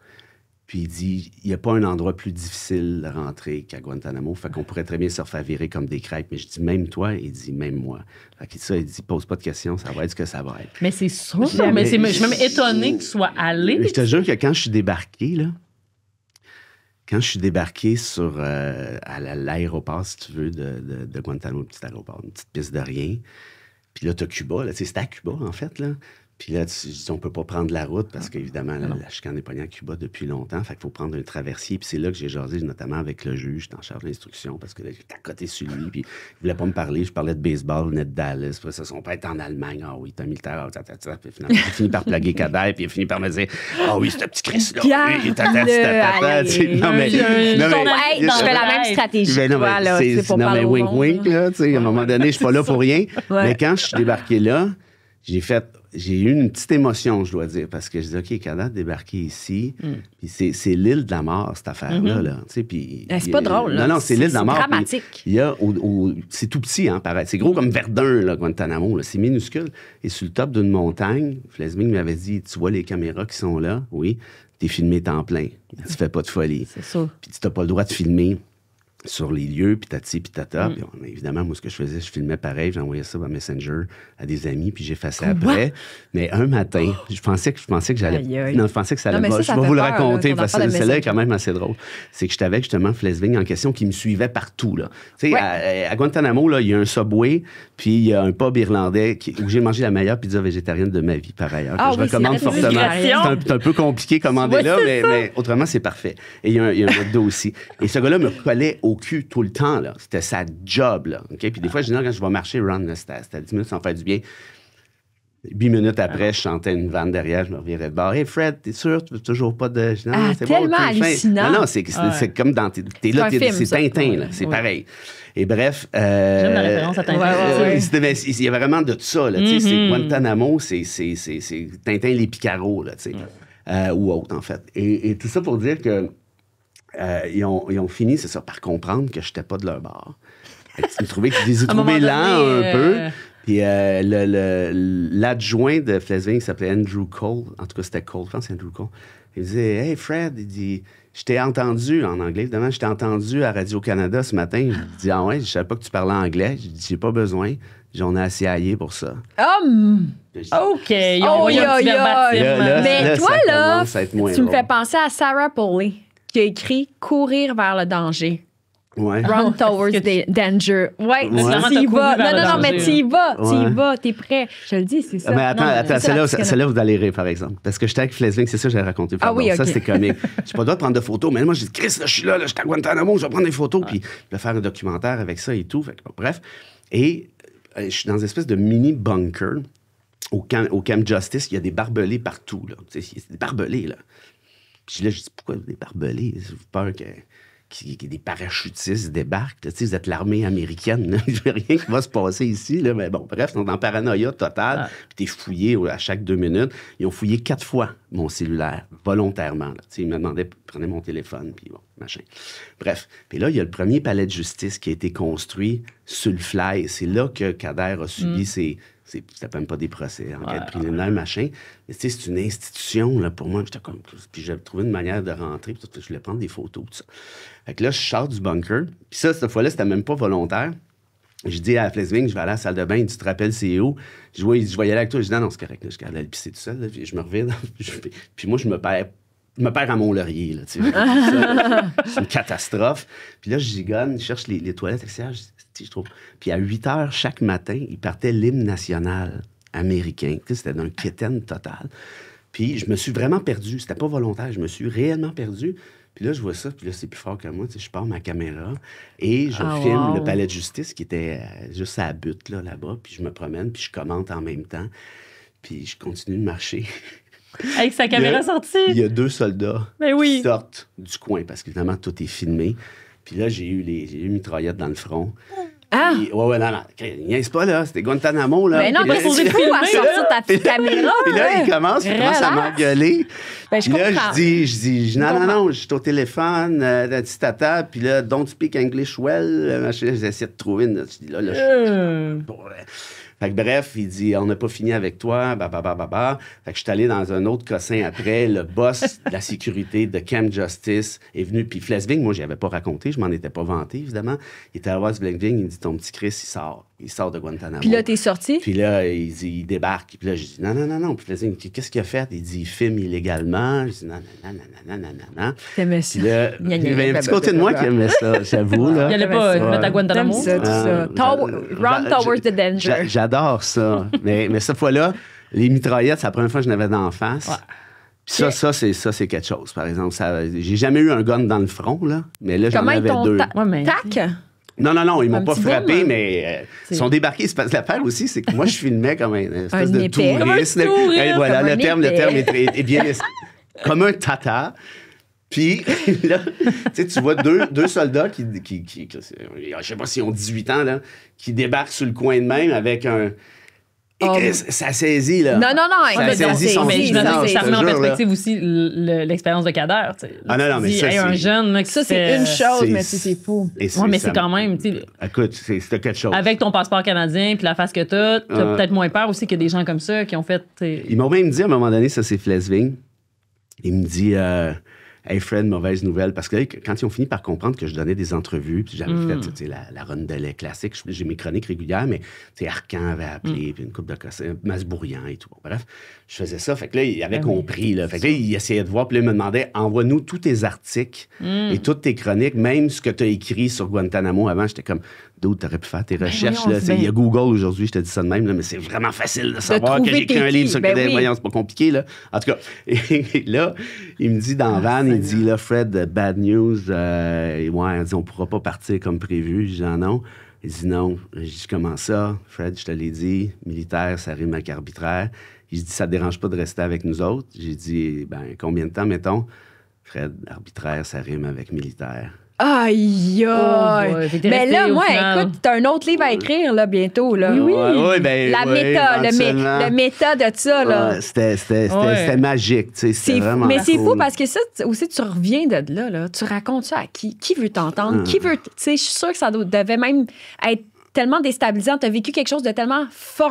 Puis il dit, il n'y a pas un endroit plus difficile de rentrer qu'à Guantanamo, fait qu'on pourrait très bien se faire virer comme des crêpes. Mais je dis, même toi? Il dit, même moi. Fait que ça, il dit, pose pas de questions, ça va être ce que ça va être. Mais c'est sûr, mais je suis même étonnée que tu sois allé. Je te jure que quand je suis débarqué, là, sur à l'aéroport, si tu veux, de Guantanamo, un petit aéroport, une petite piste de rien, puis là, tu as Cuba, là, c'était à Cuba, en fait, là. Puis là, on peut pas prendre la route parce qu'évidemment, la chicane est pognée à Cuba depuis longtemps. Fait qu'il faut prendre un traversier. Puis c'est là que j'ai jasé, notamment avec le juge en charge de l'instruction, parce que là, j'étais à côté sur lui. Puis il voulait pas me parler. Je parlais de baseball, il venait de Dallas. Puis ça, son père est en Allemagne. Ah oui, t'es un militaire. Puis finalement, il a fini par plaguer Kader. Puis il a fini par me dire, ah oui, c'est un petit Christ-là. Non, mais je fais la même stratégie que toi, là. Non, mais wink-wink, là. À un moment donné, je suis pas là pour rien. Mais quand je suis débarqué là, j'ai fait... j'ai eu une petite émotion, je dois dire, parce que je dis, OK, Canada débarquer ici, puis c'est l'île de la mort, cette affaire-là. Là, tu sais, puis, c'est pas drôle. Là. Non, c'est l'île de la mort. C'est dramatique. Il y a c'est tout petit, hein, pareil. C'est gros comme Verdun, là, Guantanamo. Là, c'est minuscule. Et sur le top d'une montagne, Flesvig m'avait dit, tu vois les caméras qui sont là? Oui. T'es filmé temps plein. Tu fais pas de folie. C'est ça. Puis tu n'as pas le droit de filmer sur les lieux, puis tati, puis tata. Puis évidemment, moi, ce que je faisais, je filmais pareil, j'envoyais ça par Messenger à des amis, puis j'effaçais après. Mais un matin, je pensais que j'allais... Non, je pensais que ça allait... Je vais vous le raconter, parce que celle-là est quand même assez drôle. C'est que j'étais avec, justement, Flesvig en question, qui me suivait partout, là. Tu sais, à Guantanamo, là, il y a un Subway, puis il y a un pub irlandais où j'ai mangé la meilleure pizza végétarienne de ma vie, par ailleurs, que je recommande fortement. C'est un peu compliqué commander là, mais autrement, c'est parfait. Et il y a un McDo aussi. Et ce gars-là me collait au cul tout le temps, là. C'était sa job, là. OK? Puis des fois, je dis, non, quand je vais marcher, run, c'était à 10 minutes sans faire du bien. 8 minutes après, je chantais une vanne derrière, je me revirais de bord. Hey Fred, t'es sûr, tu veux toujours pas de. Non, c'est tellement hallucinant. Non, c'est comme dans. T'es là, c'est Tintin, là. C'est pareil. Et bref. J'aime la référence à Tintin. Il y a vraiment de ça, là. C'est Guantanamo, c'est Tintin les Picaros, là, tu sais. Ou autre, en fait. Et tout ça pour dire que. Ils ont fini, c'est ça, par comprendre que je n'étais pas de leur bord. Je les ai trouvés lents un peu. Puis l'adjoint de Flesvig s'appelait Andrew Cole. En tout cas, c'était Cole, je pense que c'est Andrew Cole. Il disait, Hey Fred, il dit, je t'ai entendu en anglais, évidemment, je t'ai entendu à Radio-Canada ce matin. Je dis, ah ouais, je savais pas que tu parlais anglais. Je dis, j'ai pas besoin. J'en ai assez aillé pour ça. OK, ils ont envoyé un petit verbatim. Mais toi, là, tu me fais penser à Sarah Polley, qui a écrit « Courir vers le danger ». Ouais. Run towards the danger. Ouais, tu y vas. Non, mais tu y vas, t'es prêt. Je le dis, c'est ça. Mais attends, celle-là, vous allez rire, par exemple. Parce que j'étais avec Flesvig, c'est ça que j'avais raconté. Ah oui, OK. Ça, c'était comique. J'ai pas le droit de prendre de photos, mais moi, je dis, Chris, là, je suis là, je suis à Guantanamo, je vais prendre des photos, puis je vais faire un documentaire avec ça et tout. Fait que, bref. Et je suis dans une espèce de mini bunker au Camp Justice. Il y a des barbelés partout, là. Tu sais, il y a des barbelés, là. Puis là, je dis, pourquoi des barbelés? J'ai peur que des parachutistes débarquent. Tu sais, vous êtes l'armée américaine. Là. Il n'y a rien qui va se passer ici. Là. Mais bon, bref, ils sont en paranoïa totale. Puis t'es fouillé à chaque 2 minutes. Ils ont fouillé 4 fois mon cellulaire, volontairement. Là. Ils me demandaient, prenez mon téléphone, puis bon, machin. Bref. Puis là, il y a le premier palais de justice qui a été construit sur le fly. C'est là que Kader a subi ses... Ça peut même pas des procès, enquête préliminaire, machin. Mais tu sais, c'est une institution, là, pour moi. J'étais comme... Puis j'avais trouvé une manière de rentrer, puis je voulais prendre des photos, tout ça. Fait que là, je sors du bunker. Puis ça, cette fois-là, c'était même pas volontaire. Je dis à Flesvig, je vais aller à la salle de bain. Il dit, tu te rappelles, c'est où? Je vais y aller avec toi. Je dis, non, c'est correct. Là, je suis allé pisser tout seul. Là, puis je me reviens. Puis moi, je me perds à Mont-Laurier, là, tu sais. C'est une catastrophe. Puis là, je gigonne, je cherche les toilettes extérieures, je trouve. Puis à 8 heures chaque matin, il partait l'hymne national américain. Tu sais, c'était d'un quétaine total. Puis je me suis vraiment perdu. C'était pas volontaire, je me suis réellement perdu. Puis là, je vois ça, puis là, c'est plus fort que moi. Tu sais, je pars ma caméra et je filme le palais de justice qui était juste à la butte, là-bas. Puis je me promène, puis je commente en même temps. Puis je continue de marcher. Avec sa caméra sortie. Il y a 2 soldats qui sortent du coin parce qu'évidemment, tout est filmé. Puis là, j'ai eu une mitraillette dans le front. Ah! Puis, ouais, non, niaise pas, là. C'était Guantanamo, là. Mais non, mais c'est fou à sortir ta petite caméra. Puis là, il commence à m'engueuler. Ben, je comprends. Là, je dis, non, je suis au téléphone, la petite tata, puis là, don't speak English well. J'essaie de trouver une... Fait que bref, il dit, on n'a pas fini avec toi, Fait que je suis allé dans un autre cossin après. Le boss de la sécurité de Camp Justice est venu. Puis Flesvig, moi, je n'avais pas raconté, je m'en étais pas vanté, évidemment. Il était à voir Flesvig, il dit, ton petit Chris, il sort. Il sort de Guantanamo. Puis là, t'es sorti? Puis là, il débarque. Puis là, je dis, non. Puis Flesvig, qu'est-ce qu'il a fait? Il dit, il filme illégalement. Je dis, non. T'aimais ça? Puis là, il y avait un petit côté de moi qui aimait ça, j'avoue. Il n'allait pas mettre à Guantanamo. Ça. Run towards the danger. J'adore ça. mais cette fois-là, les mitraillettes, c'est la première fois que je n'avais d'en face. Puis ça, c'est quelque chose, par exemple. J'ai jamais eu un gun dans le front, là. Mais là, j'en avais 2. Tac? Non, ils m'ont pas frappé, mais ils sont débarqués. L'affaire aussi, c'est que moi, je filmais comme une espèce de touriste. Voilà, le terme est bien... Comme un tata. Puis là, tu vois deux soldats qui je sais pas s'ils ont 18 ans, là, qui débarquent sur le coin de même avec un Et Chris, ça saisit, là. Non, Ça saisit son mais visage, j'imagine que ça je te remet en jure, là. perspective aussi l'expérience de Kader. Tu sais. Ah non, mais Tu dis, ça, hey, un c'est- jeune là, qui Ça, c'est fait- une chose, c'est- mais c'est fou. Et Ouais, mais ça- c'est quand même, tu sais, Écoute, c'était quelque chose. avec ton passeport canadien puis la face que t'as peut-être moins peur aussi que des gens comme ça qui ont fait. Ils m'ont même dit à un moment donné, ça c'est Flesving, il me dit Hey Fred, mauvaise nouvelle. Parce que là, quand ils ont fini par comprendre que je donnais des entrevues, puis j'avais fait tu sais, la rondelet classique, j'ai mes chroniques régulières, mais tu sais, Arcan avait appelé, puis une coupe de cossins, Masbourian et tout. Bon, bref, je faisais ça. Fait que là, il avait compris. Là. Fait que là, il essayait de voir, puis là, il me demandait envoie-nous tous tes articles et toutes tes chroniques, même ce que tu as écrit sur Guantanamo avant. J'étais comme Dude, t'aurais pu faire tes recherches. voyons, Là. Tu sais, il y a Google aujourd'hui, je te dis ça de même, là, mais c'est vraiment facile de savoir que trouver j'ai écrit t'es un qui. livre sur Ben oui. voyons, c'est pas compliqué. Là. En tout cas, et là, il me dit dans Van, il dit là, Fred, bad news, ouais, il dit on pourra pas partir comme prévu. Je dis non. Il dit non. Je dis comment ça? Fred, je te l'ai dit, militaire, ça rime avec arbitraire. Il dit ça te dérange pas de rester avec nous autres? J'ai dit ben combien de temps, mettons? Fred, arbitraire, ça rime avec militaire. Aïe, aïe. boy, fait que t'es Mais resté là, au moi, final. écoute, t'as un autre livre à écrire, là, bientôt, là. Ouais, ben, La ouais, méta, éventuellement. le méta de ça, là. Ouais, c'était Ouais. magique, tu sais, C'est c'était fou. vraiment Mais c'est fou cool. parce que ça aussi, tu reviens de là, là. Tu racontes ça à qui? Qui veut t'entendre? Qui veut. Tu sais, je suis sûre que ça devait même être tellement déstabilisant. Tu as vécu quelque chose de tellement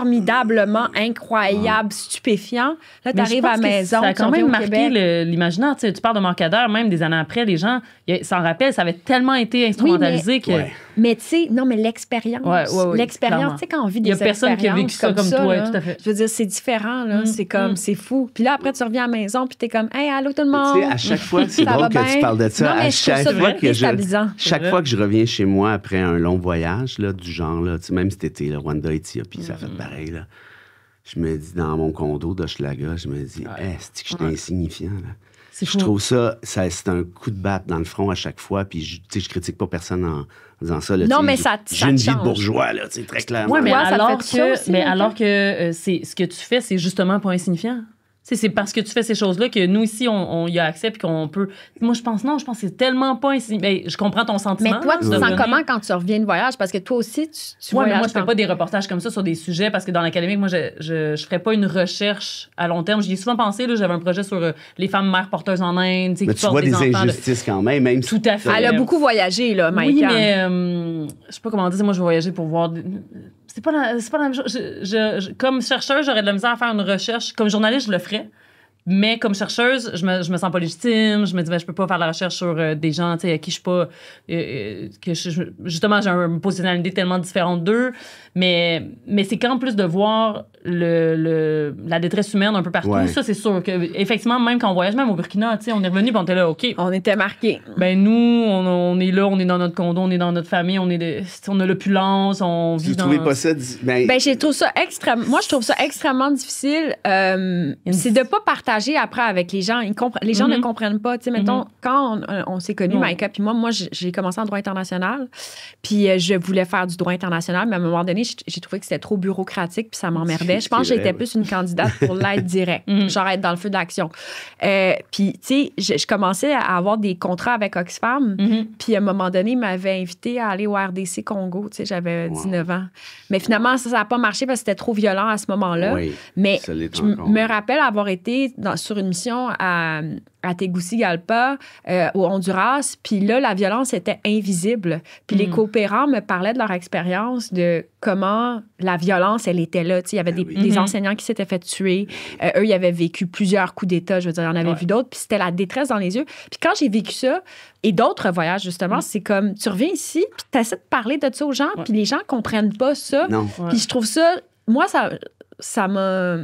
formidablement incroyable, stupéfiant. Là, tu Mais je arrives à la pense que maison, ça a tu quand reviens même au marqué Québec. l'imaginaire. Tu sais, tu parles de Marcadeur, même des années après, les gens s'en rappellent, ça avait tellement été instrumentalisé que. Ouais. Mais tu sais, non, mais l'expérience. Ouais, ouais, l'expérience, clairement. tu sais, quand on vit Il des y a personne qui a vécu ça expériences comme toi, là, tout à fait. Je veux dire, c'est différent, là. C'est comme, c'est fou. Puis là, après, tu reviens à la maison, puis t'es comme, hey, allô tout le monde. Tu sais, à chaque fois, c'est Ça drôle va que bien? tu parles de ça. Non, mais À je trouve chaque ça fois vraiment que déstabilisant. chaque C'est fois que je reviens chez moi après un long voyage, là, du genre, là, tu sais, même cet été, là, Rwanda, Éthiopie, ça fait pareil, là. Je me dis, dans mon condo d'Hochelaga, je me dis, c'est que j'étais insignifiant, là. C'est Je fou. trouve ça, c'est un coup de batte dans le front à chaque fois, puis tu sais, je critique pas personne en disant ça. Là, Non, tu sais, mais j'ai- ça j'ai une te vie de change. bourgeois, là, tu sais, très clairement. Oui, mais Toi, ça alors te fait ça aussi, Mika? alors que c'est ce que tu fais, c'est justement pas insignifiant. Tu sais, c'est parce que tu fais ces choses-là que nous, ici, on y a accès puis qu'on peut. Moi, je pense que c'est tellement pas insignifiant. Ben, je comprends ton Mais sentiment. toi, là, tu de te sens donner. comment quand tu reviens de voyage? Parce que toi aussi, tu Ouais, mais voyages moi, je fais quand- pas des reportages comme ça sur des sujets parce que dans l'académique, moi, je ferais pas une recherche à long terme. J'y ai souvent pensé, là, j'avais un projet sur les femmes mères porteuses en Inde, tu sais, Mais qui tu portent vois des enfants. injustices quand même si- Tout à fait. Elle a beaucoup voyagé, là, Oui, Maïka. mais je sais pas comment dire. Moi, je vais voyager pour voir. C'est pas la même chose. Comme chercheuse, j'aurais de la misère à faire une recherche. Comme journaliste, je le ferais. Mais comme chercheuse, je me sens pas légitime. Je me dis, ben, je peux pas faire de la recherche sur des gens, tu sais, à qui je suis pas. Justement, j'ai une positionnalité tellement différente d'eux. Mais c'est qu'en plus de voir la détresse humaine un peu partout, Ouais. ça, c'est sûr que, effectivement, même quand on voyage, même au Burkina, tu sais, on est revenu, puis on était là, OK. On était marqués. Ben nous, on est là, on est dans notre condo, on est dans notre famille, on a l'opulence, on vit Vous dans... trouvez pas ça... Ben, Ben, je trouve ça moi, je trouve ça extrêmement difficile. C'est de pas partager après avec les gens. Les gens ne comprennent pas. Tu sais, mettons, quand on s'est connus, Ouais. Maïka, puis moi, j'ai commencé en droit international. Puis je voulais faire du droit international, mais à un moment donné, j'ai trouvé que c'était trop bureaucratique, puis ça m'emmerdait. Je pense que C'est j'étais vrai, plus une candidate pour l'aide directe, genre être dans le feu de l'action. Puis, tu sais, je commençais à avoir des contrats avec Oxfam. Puis à un moment donné, il m'avait invité à aller au RDC Congo. Tu sais, j'avais 19 ans. Mais finalement, ça n'a pas marché parce que c'était trop violent à ce moment-là. Oui, Mais ça l'est je encore. me rappelle avoir été sur une mission à Tegucigalpa, au Honduras. Puis là, la violence était invisible. Puis les coopérants me parlaient de leur expérience de comment la violence, elle était là. Tu sais, il y avait des enseignants qui s'étaient fait tuer. Eux, ils avaient vécu plusieurs coups d'État. Je veux dire, on avait vu d'autres. Puis c'était la détresse dans les yeux. Puis quand j'ai vécu ça, et d'autres voyages, justement, c'est comme, tu reviens ici, puis tu essaies de parler de ça aux gens, puis les gens comprennent pas ça. Non. Puis je trouve ça... Moi, ça m'a...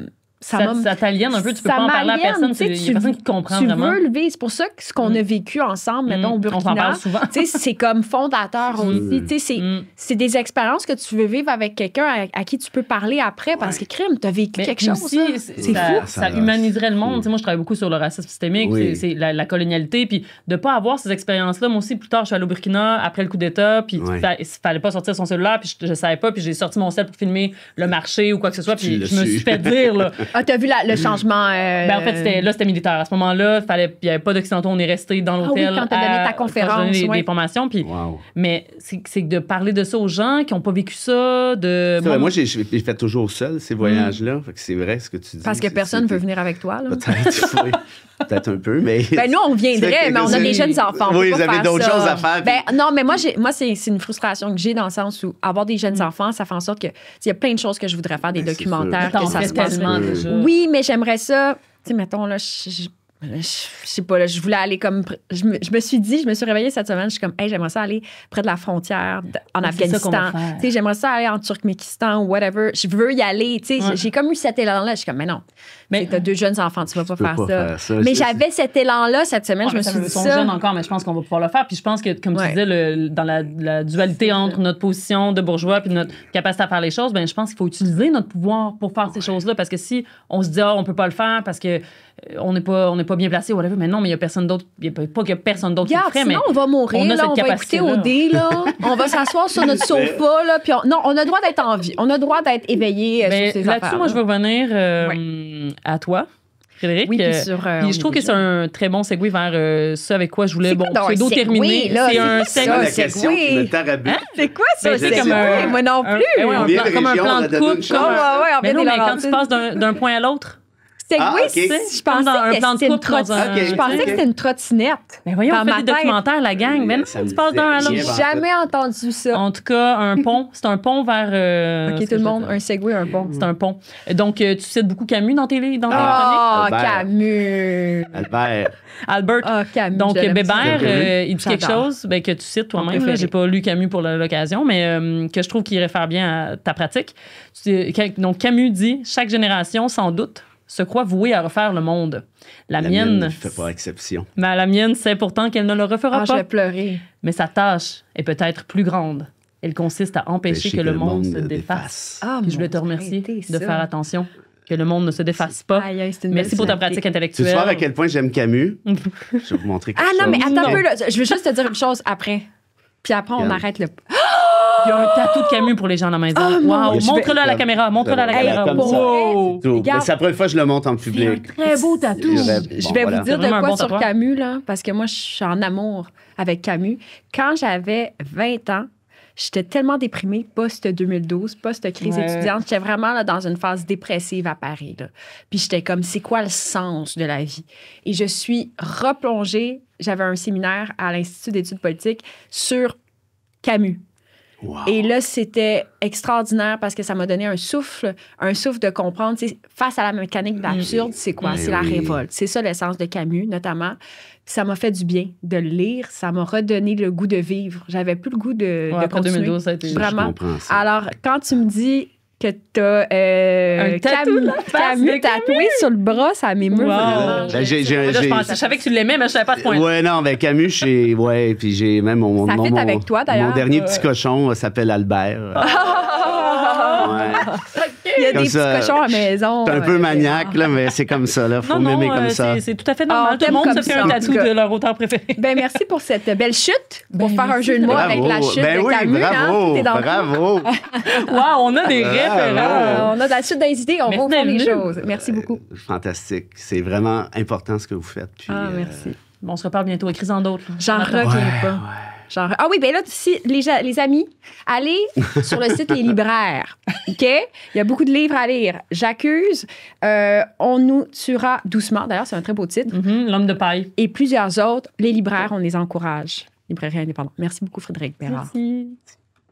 Ça t'aliène un peu, tu peux ça pas en parler à m'aliène, personne, tu sais, il y a personne qui comprend tu vraiment. veux le vivre. C'est pour ça que ce qu'on a vécu ensemble, maintenant, au On s'en Burkina, parle souvent. tu sais, c'est comme fondateur aussi. Tu sais, c'est des expériences que tu veux vivre avec quelqu'un à qui tu peux parler après parce que, crime, t'as vécu Mais quelque chose. aussi, là. c'est C'est fou. ça humaniserait le monde. Tu sais, moi, je travaille beaucoup sur le racisme systémique, Oui. c'est la colonialité, puis de pas avoir ces expériences-là. Moi aussi, plus tard, je suis allée au Burkina après le coup d'État, puis Ouais. il fallait pas sortir son cellulaire, puis je savais pas, puis j'ai sorti mon cell pour filmer le marché ou quoi que ce soit, Tu puis l'as je me su. suis fait dire, là, Ah, t'as vu le changement? En fait, c'était militaire. À ce moment-là, il n'y avait pas d'occidentaux. On est resté dans l'hôtel. Ah oui, quand t'as donné ta conférence. Quand j'ai donné des formations. Puis, mais c'est de parler de ça aux gens qui n'ont pas vécu ça. Moi, j'ai fait toujours seul ces voyages-là. Fait que c'est vrai ce que tu dis. Parce que personne ne veut venir avec toi. Là. Peut-être, oui. Peut-être un peu, mais... Ben, nous, on viendrait, mais on a des jeunes enfants. Oui, vous avez d'autres choses à faire. Ben, non, mais moi, c'est une frustration que j'ai dans le sens où avoir des jeunes enfants, ça fait en sorte que il y a plein de choses que je voudrais faire, des documentaires, que ça se passe. Oui, mais j'aimerais ça. Tu sais, mettons, là, je sais pas, là, je voulais aller comme... Je me suis réveillée cette semaine, je suis comme, hey, j'aimerais ça aller près de la frontière en Afghanistan. Tu sais, j'aimerais ça aller en Turkménistan ou whatever. Je veux y aller. Tu sais, j'ai comme eu cet élan-là. Je suis comme, mais non. Mais t'as 2 jeunes enfants, tu vas pas faire ça. Mais j'avais cet élan-là cette semaine. Je me suis dit ça. Ils sont jeunes encore, mais je pense qu'on va pouvoir le faire. Puis je pense que, comme tu disais, dans la dualité entre notre position de bourgeois puis notre capacité à faire les choses, ben je pense qu'il faut utiliser notre pouvoir pour faire ces choses-là. Parce que si on se dit, on peut pas le faire parce que on n'est pas bien placé, whatever, mais non, mais il y a personne d'autre. Il n'y a pas qu'il y a personne d'autre qui le ferait, mais on va mourir, on va écouter OD, là. On va s'asseoir sur notre sofa, là. Puis on a le droit d'être en vie. On a le droit d'être éveillé sur ces affaires. Là-dessus, moi, je veux revenir à toi, Frédéric. Oui, puis je trouve que c'est un très bon segue vers ce avec quoi je voulais pseudo-terminer. C'est un segue. C'est quoi ça, segway? Moi non plus. Comme un plan de coupe. Mais non, mais quand tu passes d'un point à l'autre, segway, je pensais que c'était une trottinette. Mais voyons, on fait des documentaires, la gang. Mais non, tu passes d'un à l'autre. J'ai jamais entendu ça. En tout cas, un pont. C'est un pont vers... OK, tout le monde, un segway, un pont. C'est un pont. Donc, tu cites beaucoup Camus dans tes chroniques? Camus! Albert. Camus. Donc, Bébert, il dit quelque chose que tu cites toi-même. J'ai pas lu Camus pour l'occasion, mais que je trouve qu'il réfère bien à ta pratique. Donc, Camus dit « Chaque génération, sans doute, se croit vouée à refaire le monde. La mienne ne fait pas exception. Mais la mienne sait pourtant qu'elle ne le refera pas. Je vais pleurer. Mais sa tâche est peut-être plus grande. Elle consiste à empêcher que le monde se défasse. Puis je voulais te remercier de faire attention, que le monde ne se défasse pas. Merci pour ta pratique intellectuelle. Tu sais à quel point j'aime Camus? Je vais vous montrer quelque chose. Ah non, mais attends un peu. Là. Je veux juste te dire une chose après. Puis après, on arrête le... Il y a un tatou de Camus pour les gens à la maison. Wow! Montre-le à la caméra. Montre-le à la caméra. Wow. C'est la première fois que je le montre en public. Très beau tatou. Je vais vous dire de quoi sur Camus, là, parce que moi, je suis en amour avec Camus. Quand j'avais 20 ans, j'étais tellement déprimée, post-2012, post-crise étudiante. J'étais vraiment là, dans une phase dépressive à Paris. Là. Puis j'étais comme, c'est quoi le sens de la vie? Et je suis replongée. J'avais un séminaire à l'Institut d'études politiques sur Camus. Wow. Et là, c'était extraordinaire parce que ça m'a donné un souffle de comprendre. Face à la mécanique de l'absurde, c'est quoi? C'est la révolte. C'est ça l'essence de Camus, notamment. Puis ça m'a fait du bien de le lire. Ça m'a redonné le goût de vivre. J'avais plus le goût de continuer. 2012, ça a été... Vraiment. Alors, quand tu me dis que t'as un tatou Camus tatoué sur le bras, ça m'émeut vraiment. Je savais que tu l'aimais, mais je savais pas ce point. Ouais, non, ben Camus, puis j'ai même mon ça fait avec toi, d'ailleurs. Mon dernier petit cochon s'appelle Albert. Il y a des petits cochons à la maison. C'est un peu maniaque, là, mais c'est comme ça. Là. Faut m'aimer comme ça. C'est tout à fait normal. Tout le monde se fait un tatou de leur auteur préféré. Ben, merci pour cette belle chute. Pour faire un jeu de mots avec la chute de Camus. Bravo. Wow, on a des référents. On a de la suite des idées. On va faire les choses. Merci beaucoup. Fantastique. C'est vraiment important ce que vous faites. Puis, merci. Bon, on se reparle bientôt. Écris-en d'autres. J'en reviens pas. Genre, ben là, les amis, allez sur le site Les Libraires. OK? Il y a beaucoup de livres à lire. J'accuse. On nous tuera doucement. D'ailleurs, c'est un très beau titre. L'homme de paille. Et plusieurs autres. Les Libraires, on les encourage. Librairie indépendante. Merci beaucoup, Frédéric Bérard. Merci.